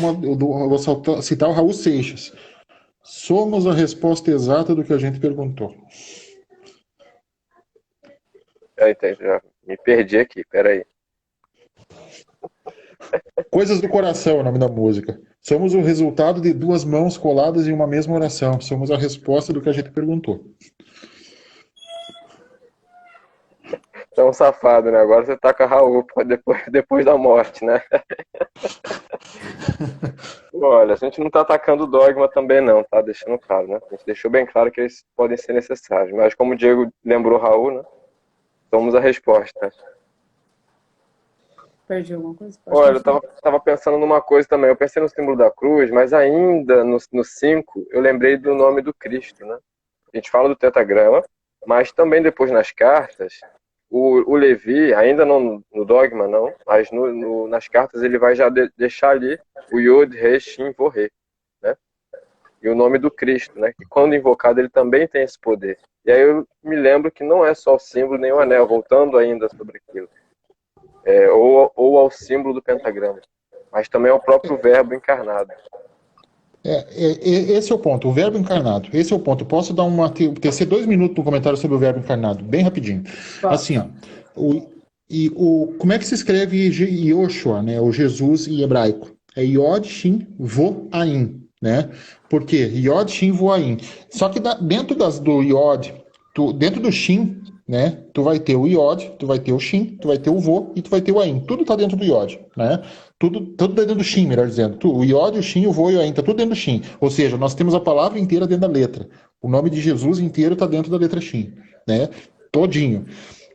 Speaker 4: citar o Raul Seixas. Somos a resposta exata do que a gente perguntou.
Speaker 2: Já me perdi aqui, peraí.
Speaker 4: Coisas do Coração é o nome da música. Somos o resultado de duas mãos coladas em uma mesma oração. Somos a resposta do que a gente perguntou.
Speaker 2: É um safado, né? Agora você taca Raul depois da morte, né? Olha, a gente não tá atacando o dogma também não, tá? Deixando claro, né? A gente deixou bem claro que eles podem ser necessários. Mas como o Diego lembrou Raul, né? Somos a resposta.
Speaker 1: Perdi alguma coisa? Pode
Speaker 2: Olha, eu
Speaker 1: continuar.
Speaker 2: tava pensando numa coisa também. Eu pensei no símbolo da cruz, mas ainda no 5, eu lembrei do nome do Cristo, né? A gente fala do tetagrama, mas também depois nas cartas, o Levi, ainda não no dogma não, mas nas cartas ele vai já deixar ali o Yod, Re, Shin, Vo, Re, né? E o nome do Cristo, né? Que quando invocado ele também tem esse poder. E aí eu me lembro que não é só o símbolo nem o anel, voltando ainda sobre aquilo. Ou ao símbolo do pentagrama, mas também ao próprio verbo encarnado.
Speaker 4: Esse é o ponto, o verbo encarnado. Esse é o ponto. Posso dar tecer 2 minutos no comentário sobre o verbo encarnado, bem rapidinho.
Speaker 1: Pode.
Speaker 4: Assim, ó. Como é que se escreve Yoshua, né? O Jesus em hebraico? É Yod, Shin, Vo, Ain, né? Por quê? Yod, Shin, Vo, Ain. Só que dentro do Yod, dentro do Shin, né? Tu vai ter o Yod, tu vai ter o Shin, tu vai ter o Vo e tu vai ter o Ain. Tudo tá dentro do Yod, né? Tudo dentro do Shin, melhor dizendo. O Yod, o Shin, o Vo e o Ain, tá tudo dentro do Shin. Ou seja, nós temos a palavra inteira dentro da letra. O nome de Jesus inteiro tá dentro da letra Shin, né? Todinho.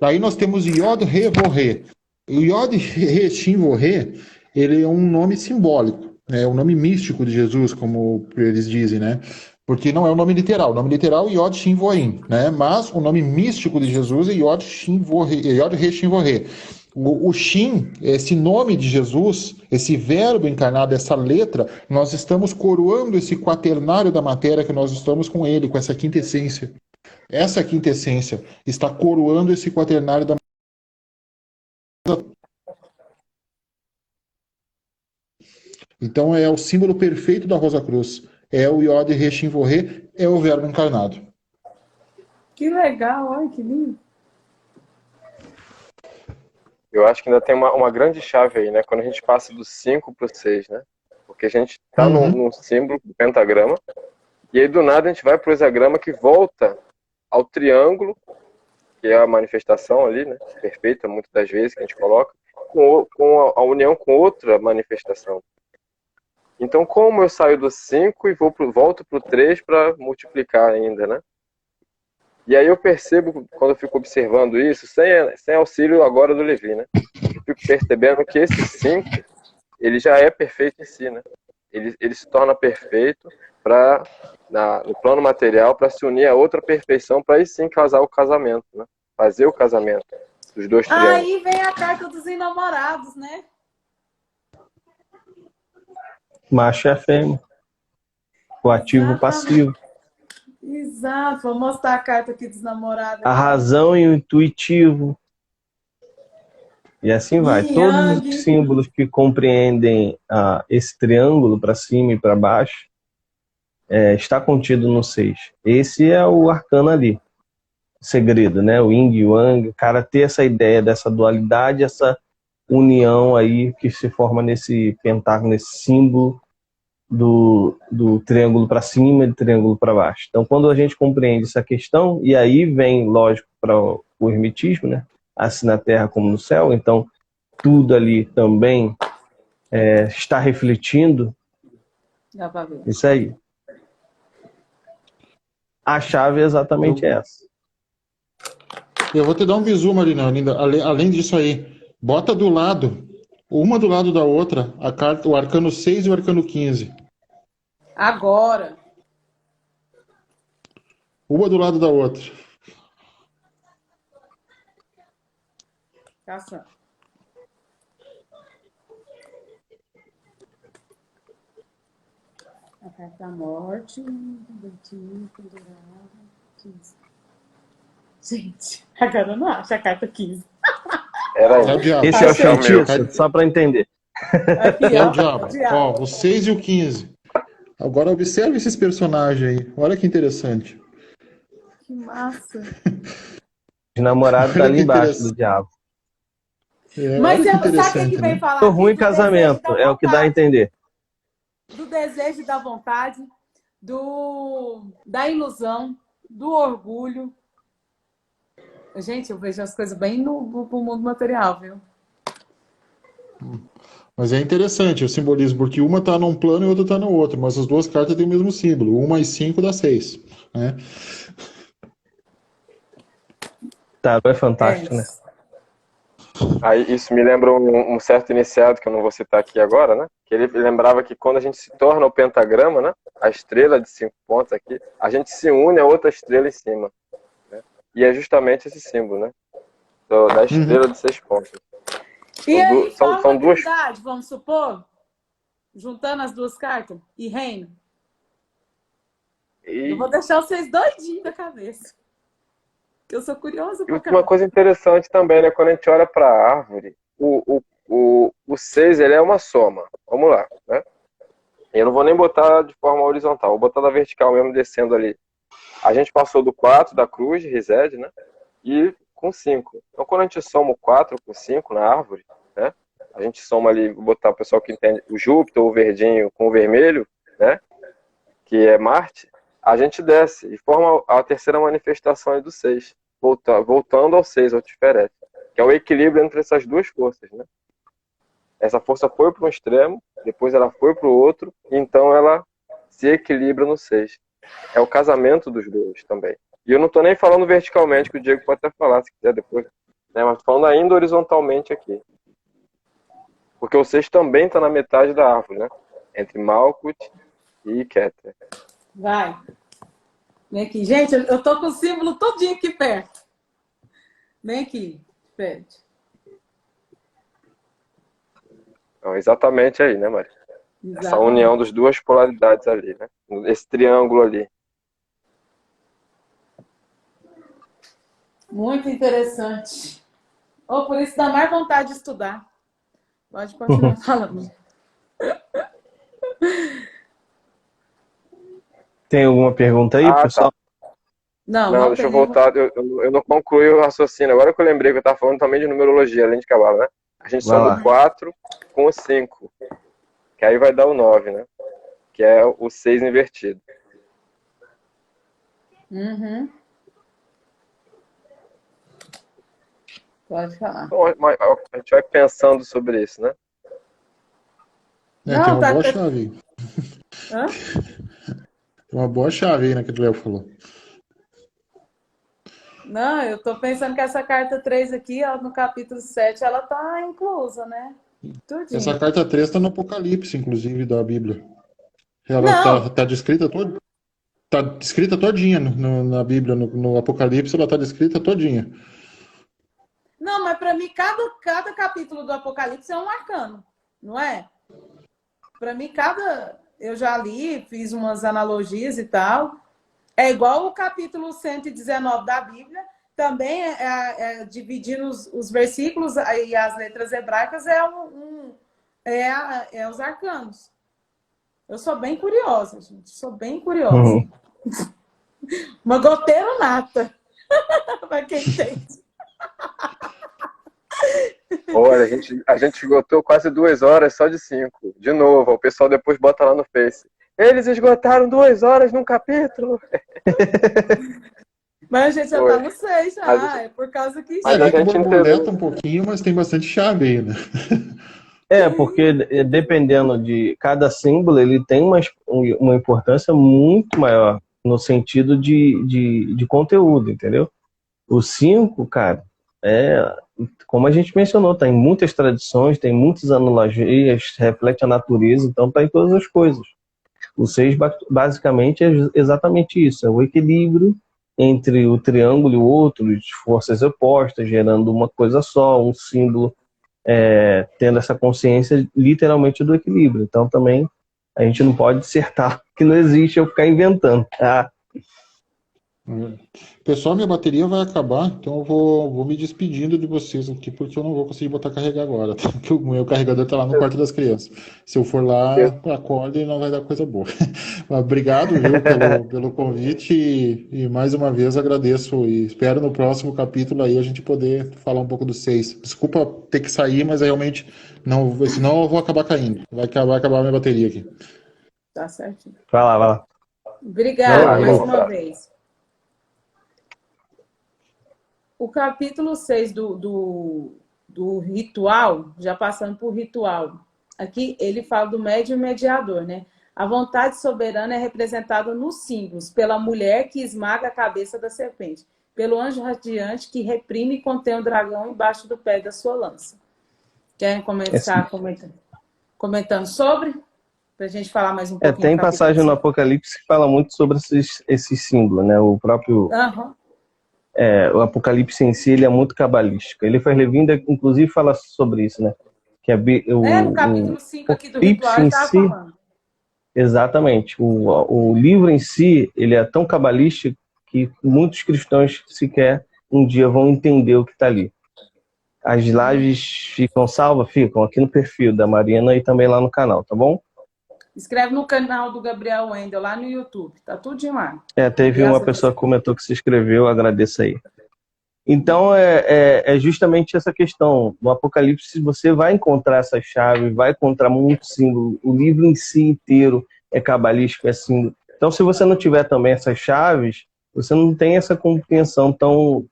Speaker 4: Aí nós temos Yod, Re, Vo, Re. O Yod, Re, Shin, Vo, Re, ele é um nome simbólico, né? É um nome místico de Jesus, como eles dizem, né? Porque não é o nome literal. O nome literal é Yod, Shin, Vo, Ain, né? Mas o nome místico de Jesus é Yod, Shin, Vo, Re, Yod, Re, Shin, Vo, Re. O Shin, esse nome de Jesus, esse verbo encarnado, essa letra, nós estamos coroando esse quaternário da matéria que nós estamos com ele, com essa quinta essência. Essa quinta essência está coroando esse quaternário da matéria. Então é o símbolo perfeito da Rosa Cruz. É o Yod, Re, Shin, Vo, Re, é o verbo encarnado.
Speaker 1: Que legal, olha que lindo.
Speaker 2: Eu acho que ainda tem uma grande chave aí, né? Quando a gente passa do 5 para o 6, né? Porque a gente está num símbolo do pentagrama, e aí do nada a gente vai para o hexagrama que volta ao triângulo, que é a manifestação ali, né? Perfeita, muitas das vezes que a gente coloca, com a união com outra manifestação. Então, como eu saio do 5 e volto para o 3 para multiplicar ainda, né? E aí eu percebo, quando eu fico observando isso, sem auxílio agora do Levi, né? Eu fico percebendo que esse 5, ele já é perfeito em si, né? Ele se torna perfeito no plano material para se unir a outra perfeição, para aí sim casar o casamento, né? Fazer o casamento dos dois triângulos.
Speaker 1: Aí vem a carta dos enamorados, né?
Speaker 3: Macho e a fêmea. O ativo e o passivo.
Speaker 1: Exato, vou mostrar a carta aqui dos namorados.
Speaker 3: A razão e o intuitivo. E assim vai. Todos os símbolos que compreendem esse triângulo para cima e para baixo está contido no 6. Esse é o arcano ali. O segredo, né? O yin e o yang. O cara ter essa ideia dessa dualidade, essa união aí que se forma nesse pentágono, nesse símbolo do triângulo para cima e do triângulo para baixo. Então, quando a gente compreende essa questão, e aí vem, lógico, para o hermetismo, né? Assim na terra como no céu, então tudo ali também está refletindo
Speaker 1: Dá pra ver.
Speaker 3: isso aí. A chave é exatamente essa.
Speaker 4: Eu vou te dar um bisu, Marina, além disso aí. Bota do lado, uma do lado da outra, a carta, o arcano 6 e o arcano 15.
Speaker 1: Agora.
Speaker 4: Uma do lado da outra.
Speaker 1: Caçando. A carta da morte. Pendurada. 15. Gente, agora eu não acho a carta 15.
Speaker 2: Era
Speaker 4: É o diabo.
Speaker 3: Esse é o
Speaker 2: Achei o meu.
Speaker 3: feitiço, só para entender.
Speaker 1: Aqui,
Speaker 4: É
Speaker 1: ó.
Speaker 4: o diabo. Ó, o 6 e o 15. Agora observe esses personagens aí. Olha que interessante.
Speaker 1: Que massa.
Speaker 3: O namorado tá
Speaker 4: Olha
Speaker 3: ali
Speaker 4: que
Speaker 3: embaixo
Speaker 4: interessante.
Speaker 3: do diabo.
Speaker 1: Mas
Speaker 4: Olha que
Speaker 1: sabe o que
Speaker 4: interessante,
Speaker 1: vem
Speaker 4: né?
Speaker 1: falar
Speaker 3: Tô
Speaker 1: aqui?
Speaker 3: ruim em
Speaker 1: Do desejo
Speaker 3: casamento,
Speaker 1: da
Speaker 3: é o que dá a
Speaker 1: vontade,
Speaker 3: entender.
Speaker 1: do desejo da vontade, da ilusão, do orgulho. Gente, eu vejo as coisas bem no mundo material, viu?
Speaker 4: Mas é interessante o simbolismo, porque uma tá num plano e outra tá no outro, mas as duas cartas têm o mesmo símbolo. 1 mais 5 dá 6. Né?
Speaker 3: Tarô é fantástico, né?
Speaker 2: Aí isso me lembra um certo iniciado, que eu não vou citar aqui agora, né? Que ele lembrava que quando a gente se torna o pentagrama, né? A estrela de 5 pontos aqui, a gente se une a outra estrela em cima. Né? E é justamente esse símbolo, né? Da estrela de 6 pontos.
Speaker 1: E aí,
Speaker 2: São
Speaker 1: forma
Speaker 2: duas.
Speaker 1: trindade, vamos supor? Juntando as duas cartas e reino.
Speaker 2: E
Speaker 1: Eu vou deixar vocês doidinhos da cabeça. Que eu sou curiosa pra
Speaker 2: uma
Speaker 1: caramba.
Speaker 2: coisa interessante também, né? Quando a gente olha para a árvore, o 6 ele é uma soma. Vamos lá, né? Eu não vou nem botar de forma horizontal, vou botar da vertical mesmo, descendo ali. A gente passou do 4 da cruz, Rised, né? E com 5. Então, quando a gente soma o 4 com 5 na árvore, né? A gente soma ali, vou botar o pessoal que entende o Júpiter, o verdinho com o vermelho, né? Que é Marte, a gente desce e forma a terceira manifestação aí do 6, voltando ao 6, ao Tiferet, que é o equilíbrio entre essas duas forças, né? Essa força foi para um extremo, depois ela foi para o outro, e então ela se equilibra no 6. É o casamento dos dois também. E eu não estou nem falando verticalmente, que o Diego pode até falar, se quiser depois, né? Mas falando ainda horizontalmente aqui. Porque o 6 também está na metade da árvore, né? Entre Malkuth e Keter.
Speaker 1: Vai. Vem aqui. Gente, eu tô com o símbolo todinho aqui perto. Vem aqui, perto.
Speaker 2: Então, exatamente aí, né, Maria?
Speaker 1: Exatamente.
Speaker 2: Essa união das duas polaridades ali, né? Esse triângulo ali.
Speaker 1: Muito interessante. Oh, por isso dá mais vontade de estudar. Pode continuar falando.
Speaker 3: Tem alguma pergunta aí, pessoal?
Speaker 2: Tá.
Speaker 1: Não,
Speaker 2: Deixa eu
Speaker 1: tem.
Speaker 2: voltar. Eu não concluí o raciocínio. Agora que eu lembrei que eu estava falando também de numerologia, além de cabala, né? A gente
Speaker 3: Vai
Speaker 2: soma
Speaker 3: lá.
Speaker 2: o 4 com o 5. Que aí vai dar o 9, né? Que é o 6 invertido.
Speaker 1: Uhum. Pode falar.
Speaker 2: Então, a gente vai pensando sobre isso, né?
Speaker 4: Tem
Speaker 1: Não,
Speaker 4: uma
Speaker 1: tá.
Speaker 4: boa chave aí.
Speaker 1: Hã?
Speaker 4: Tem uma boa chave aí, né, que o Léo falou.
Speaker 1: Não, eu tô pensando que essa carta 3 aqui, ó, no capítulo 7, ela tá inclusa, né? Tudinho.
Speaker 4: Essa carta 3 está no Apocalipse, inclusive, da Bíblia. Ela
Speaker 1: Não.
Speaker 4: tá descrita toda. Tá descrita todinha na Bíblia, no Apocalipse, ela tá descrita todinha.
Speaker 1: Não, mas para mim, cada capítulo do Apocalipse é um arcano, não é? Para mim, eu já li, fiz umas analogias e tal. É igual o capítulo 119 da Bíblia, também dividindo os versículos e as letras hebraicas é os arcanos. Eu sou bem curiosa, gente. Sou bem curiosa.
Speaker 3: Uhum.
Speaker 1: Uma goteira nata. Para quem entende.
Speaker 2: Olha, a gente esgotou quase 2 horas só de 5. De novo, o pessoal depois bota lá no Face. Eles esgotaram 2 horas num capítulo.
Speaker 1: Mas a gente já
Speaker 2: Foi.
Speaker 1: tá no 6 já,
Speaker 2: Mas
Speaker 1: é por causa que
Speaker 2: Mas
Speaker 4: É,
Speaker 2: a
Speaker 4: vi que
Speaker 2: gente
Speaker 4: borboleta um pouquinho, mas tem bastante chave aí, né?
Speaker 3: Porque dependendo de cada símbolo, ele tem uma importância muito maior no sentido de conteúdo, entendeu? O 5, cara, como a gente mencionou, tem muitas tradições, tem muitas analogias, reflete a natureza, então tá em todas as coisas. O 6 basicamente é exatamente isso, é o equilíbrio entre o triângulo e o outro, de forças opostas, gerando uma coisa só, um símbolo tendo essa consciência literalmente do equilíbrio. Então também a gente não pode dissertar que não existe, eu ficar inventando.
Speaker 4: Pessoal, minha bateria vai acabar, então eu vou me despedindo de vocês aqui, porque eu não vou conseguir botar carregar agora, tá? Porque o meu carregador tá lá no quarto das crianças. Se eu for lá, acorde e não vai dar coisa boa. Mas obrigado, viu, pelo convite e mais uma vez agradeço e espero no próximo capítulo aí a gente poder falar um pouco do 6. Desculpa ter que sair, mas realmente não, senão eu vou acabar caindo. Vai acabar a minha bateria aqui.
Speaker 1: tá certo.
Speaker 3: Vai lá, vai lá.
Speaker 1: Obrigada
Speaker 3: Valeu,
Speaker 1: mais
Speaker 3: valeu.
Speaker 1: uma vez. O capítulo 6 do ritual, já passando por ritual, aqui ele fala do médium e mediador, né? A vontade soberana é representada nos símbolos, pela mulher que esmaga a cabeça da serpente, pelo anjo radiante que reprime e contém o dragão embaixo do pé da sua lança. Querem começar comentando sobre? Para a gente falar mais um pouquinho.
Speaker 3: Tem passagem no Apocalipse que fala muito sobre esses símbolos, né? O próprio o Apocalipse em si, ele é muito cabalístico. Ele faz Levinda, inclusive, fala sobre isso, né? Que
Speaker 1: no capítulo 5 aqui do ritual, ele estava falando.
Speaker 3: Exatamente. O livro em si, ele é tão cabalístico que muitos cristãos sequer um dia vão entender o que está ali. As lives ficam salvas? Ficam aqui no perfil da Marina e também lá no canal, tá bom?
Speaker 1: Escreve no canal do Gabriel Wendel, lá no YouTube. Tá tudo demais.
Speaker 3: Teve uma pessoa que comentou que se inscreveu, agradeço aí. Então, é justamente essa questão. No Apocalipse, você vai encontrar essa chave, vai encontrar muito símbolo. O livro em si inteiro é cabalístico, é símbolo. Então, se você não tiver também essas chaves, você não tem essa compreensão tão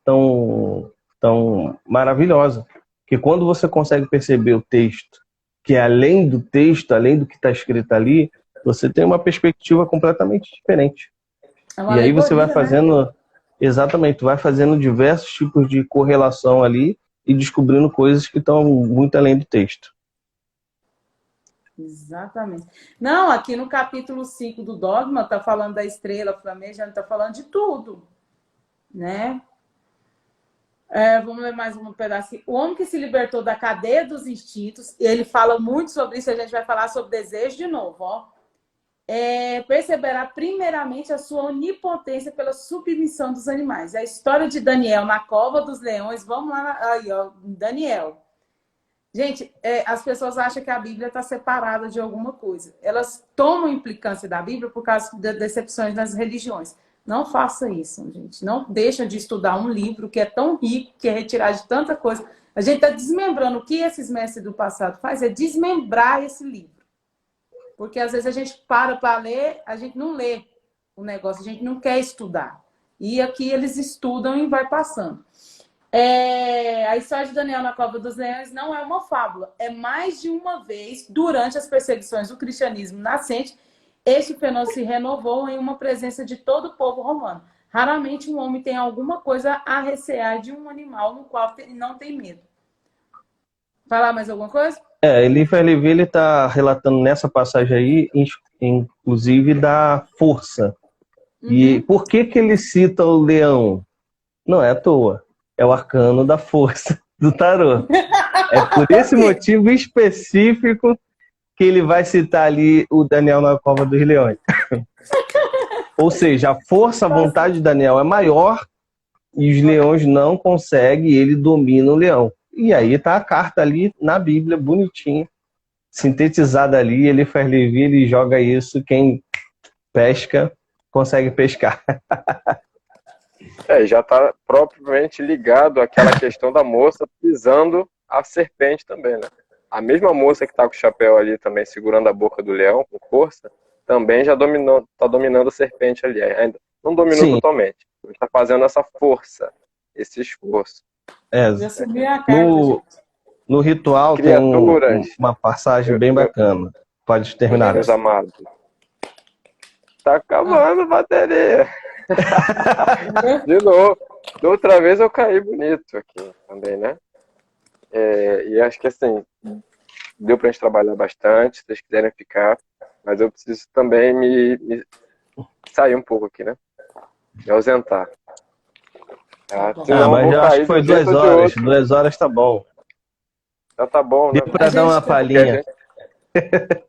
Speaker 3: maravilhosa. Porque quando você consegue perceber o texto, que é além do texto, além do que está escrito ali, você tem uma perspectiva completamente diferente. E aí você vai fazendo... Né? Exatamente, vai fazendo diversos tipos de correlação ali e descobrindo coisas que estão muito além do texto.
Speaker 1: Exatamente. Não, aqui no capítulo 5 do Dogma, está falando da estrela flamejante, está falando de tudo, né? Vamos ler mais um pedacinho. O homem que se libertou da cadeia dos instintos, ele fala muito sobre isso, a gente vai falar sobre desejo de novo, ó. Perceberá primeiramente a sua onipotência pela submissão dos animais. A história de Daniel na cova dos leões, vamos lá, aí, ó, Daniel. Gente, as pessoas acham que a Bíblia está separada de alguma coisa. Elas tomam implicância da Bíblia por causa de decepções nas religiões. Não faça isso, gente. Não deixa de estudar um livro que é tão rico, que é retirado de tanta coisa. A gente está desmembrando. O que esses mestres do passado fazem é desmembrar esse livro. Porque às vezes a gente para ler, a gente não lê o negócio, a gente não quer estudar. E aqui eles estudam e vai passando. A história de Daniel na Cova dos Leões não é uma fábula. É mais de uma vez, durante as perseguições do cristianismo nascente, este fenômeno se renovou em uma presença de todo o povo romano. Raramente um homem tem alguma coisa a recear de um animal no qual não tem medo. Falar mais alguma coisa?
Speaker 3: Eliphas Levi, ele está relatando nessa passagem aí, inclusive, da força. E por que ele cita o leão? Não é à toa. É o arcano da força do tarô. É por esse motivo específico que ele vai citar ali o Daniel na cova dos leões. Ou seja, a força, a vontade de Daniel é maior e os leões não conseguem e ele domina o leão. E aí está a carta ali na Bíblia, bonitinha, sintetizada ali. Ele faz Levi, ele joga isso, quem pesca consegue pescar.
Speaker 2: Já está propriamente ligado àquela questão da moça pisando a serpente também, né? A mesma moça que está com o chapéu ali também segurando a boca do leão com força, também já está dominando a serpente ali. Ainda não dominou
Speaker 3: Sim.
Speaker 2: totalmente. Está fazendo essa força, esse esforço.
Speaker 1: Já subi a carta,
Speaker 3: No,
Speaker 1: gente.
Speaker 3: no ritual tem
Speaker 2: Criaturas,
Speaker 3: uma passagem bem bacana. Pode terminar.
Speaker 2: meus amados. Tá acabando a bateria. De novo. Da outra vez eu caí bonito aqui também, né? E acho que assim, deu pra gente trabalhar bastante, se vocês quiserem ficar. Mas eu preciso também me sair um pouco aqui, né? Me ausentar. Tá? Senão
Speaker 3: Mas
Speaker 2: eu
Speaker 3: eu
Speaker 2: vou
Speaker 3: acho
Speaker 2: cair
Speaker 3: que foi
Speaker 2: de um jeito
Speaker 3: 2
Speaker 2: ou de
Speaker 3: horas.
Speaker 2: outro.
Speaker 3: 2 horas tá bom.
Speaker 2: Já tá bom, né?
Speaker 3: Deu pra dar uma
Speaker 2: Porque a
Speaker 3: palhinha.
Speaker 2: gente...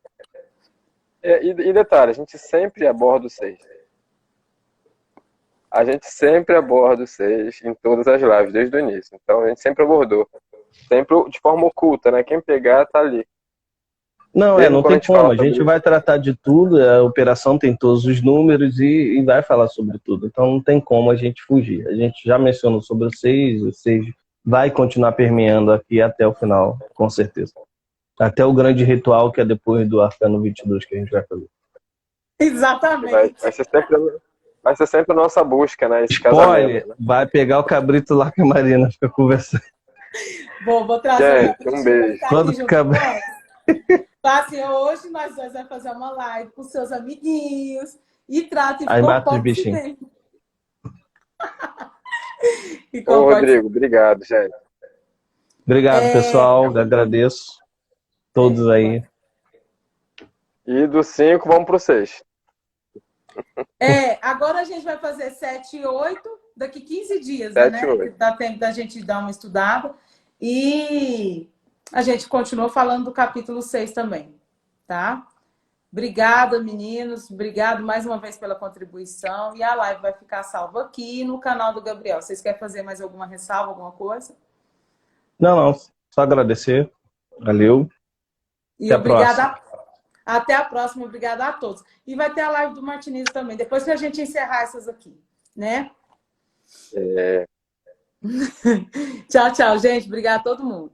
Speaker 2: E detalhe, a gente sempre aborda o 6. A gente sempre aborda o 6 em todas as lives, desde o início. Então a gente sempre abordou. Sempre de forma oculta, né? Quem pegar tá ali.
Speaker 3: Não,
Speaker 2: Mesmo
Speaker 3: não
Speaker 2: quando a
Speaker 3: tem
Speaker 2: gente
Speaker 3: como.
Speaker 2: fala
Speaker 3: A gente
Speaker 2: sobre
Speaker 3: vai tratar de tudo, a operação tem todos os números e vai falar sobre tudo. Então não tem como a gente fugir. A gente já mencionou sobre o 6 vai continuar permeando aqui até o final, com certeza. Até o grande ritual que é depois do Arcano 22 que a gente vai fazer.
Speaker 1: Exatamente.
Speaker 2: Vai ser sempre a nossa busca, né? Esse
Speaker 3: Spoiler,
Speaker 2: casamento. Né?
Speaker 3: vai pegar o cabrito lá que a Marina fica conversando.
Speaker 1: Vou trazer o
Speaker 2: Gente, um beijo.
Speaker 1: tá
Speaker 3: Quando
Speaker 1: aqui junto com nós. Assim, hoje nós dois vamos fazer uma live com seus amiguinhos e trate e
Speaker 3: Aí mata os
Speaker 1: comporte-se
Speaker 3: bichinhos.
Speaker 1: bem. E
Speaker 2: Ô,
Speaker 1: comporte-se
Speaker 2: Rodrigo, obrigado, gente.
Speaker 3: Obrigado, pessoal. Agradeço todos aí.
Speaker 2: E do 5, vamos pro 6.
Speaker 1: Agora a gente vai fazer 7 e 8, daqui 15 dias,
Speaker 2: 7
Speaker 1: né?
Speaker 2: e 8.
Speaker 1: Dá tempo da gente dar uma estudada. E a gente continua falando do capítulo 6 também, tá? Obrigada, meninos. Obrigado mais uma vez pela contribuição. E a live vai ficar salva aqui no canal do Gabriel. Vocês querem fazer mais alguma ressalva, alguma coisa?
Speaker 3: Não, só agradecer. Valeu.
Speaker 1: E
Speaker 3: Até a
Speaker 1: obrigada. Até a próxima. Obrigada a todos. E vai ter a live do Martinez também, depois que a gente encerrar essas aqui, né? Tchau, tchau, gente. Obrigada a todo mundo.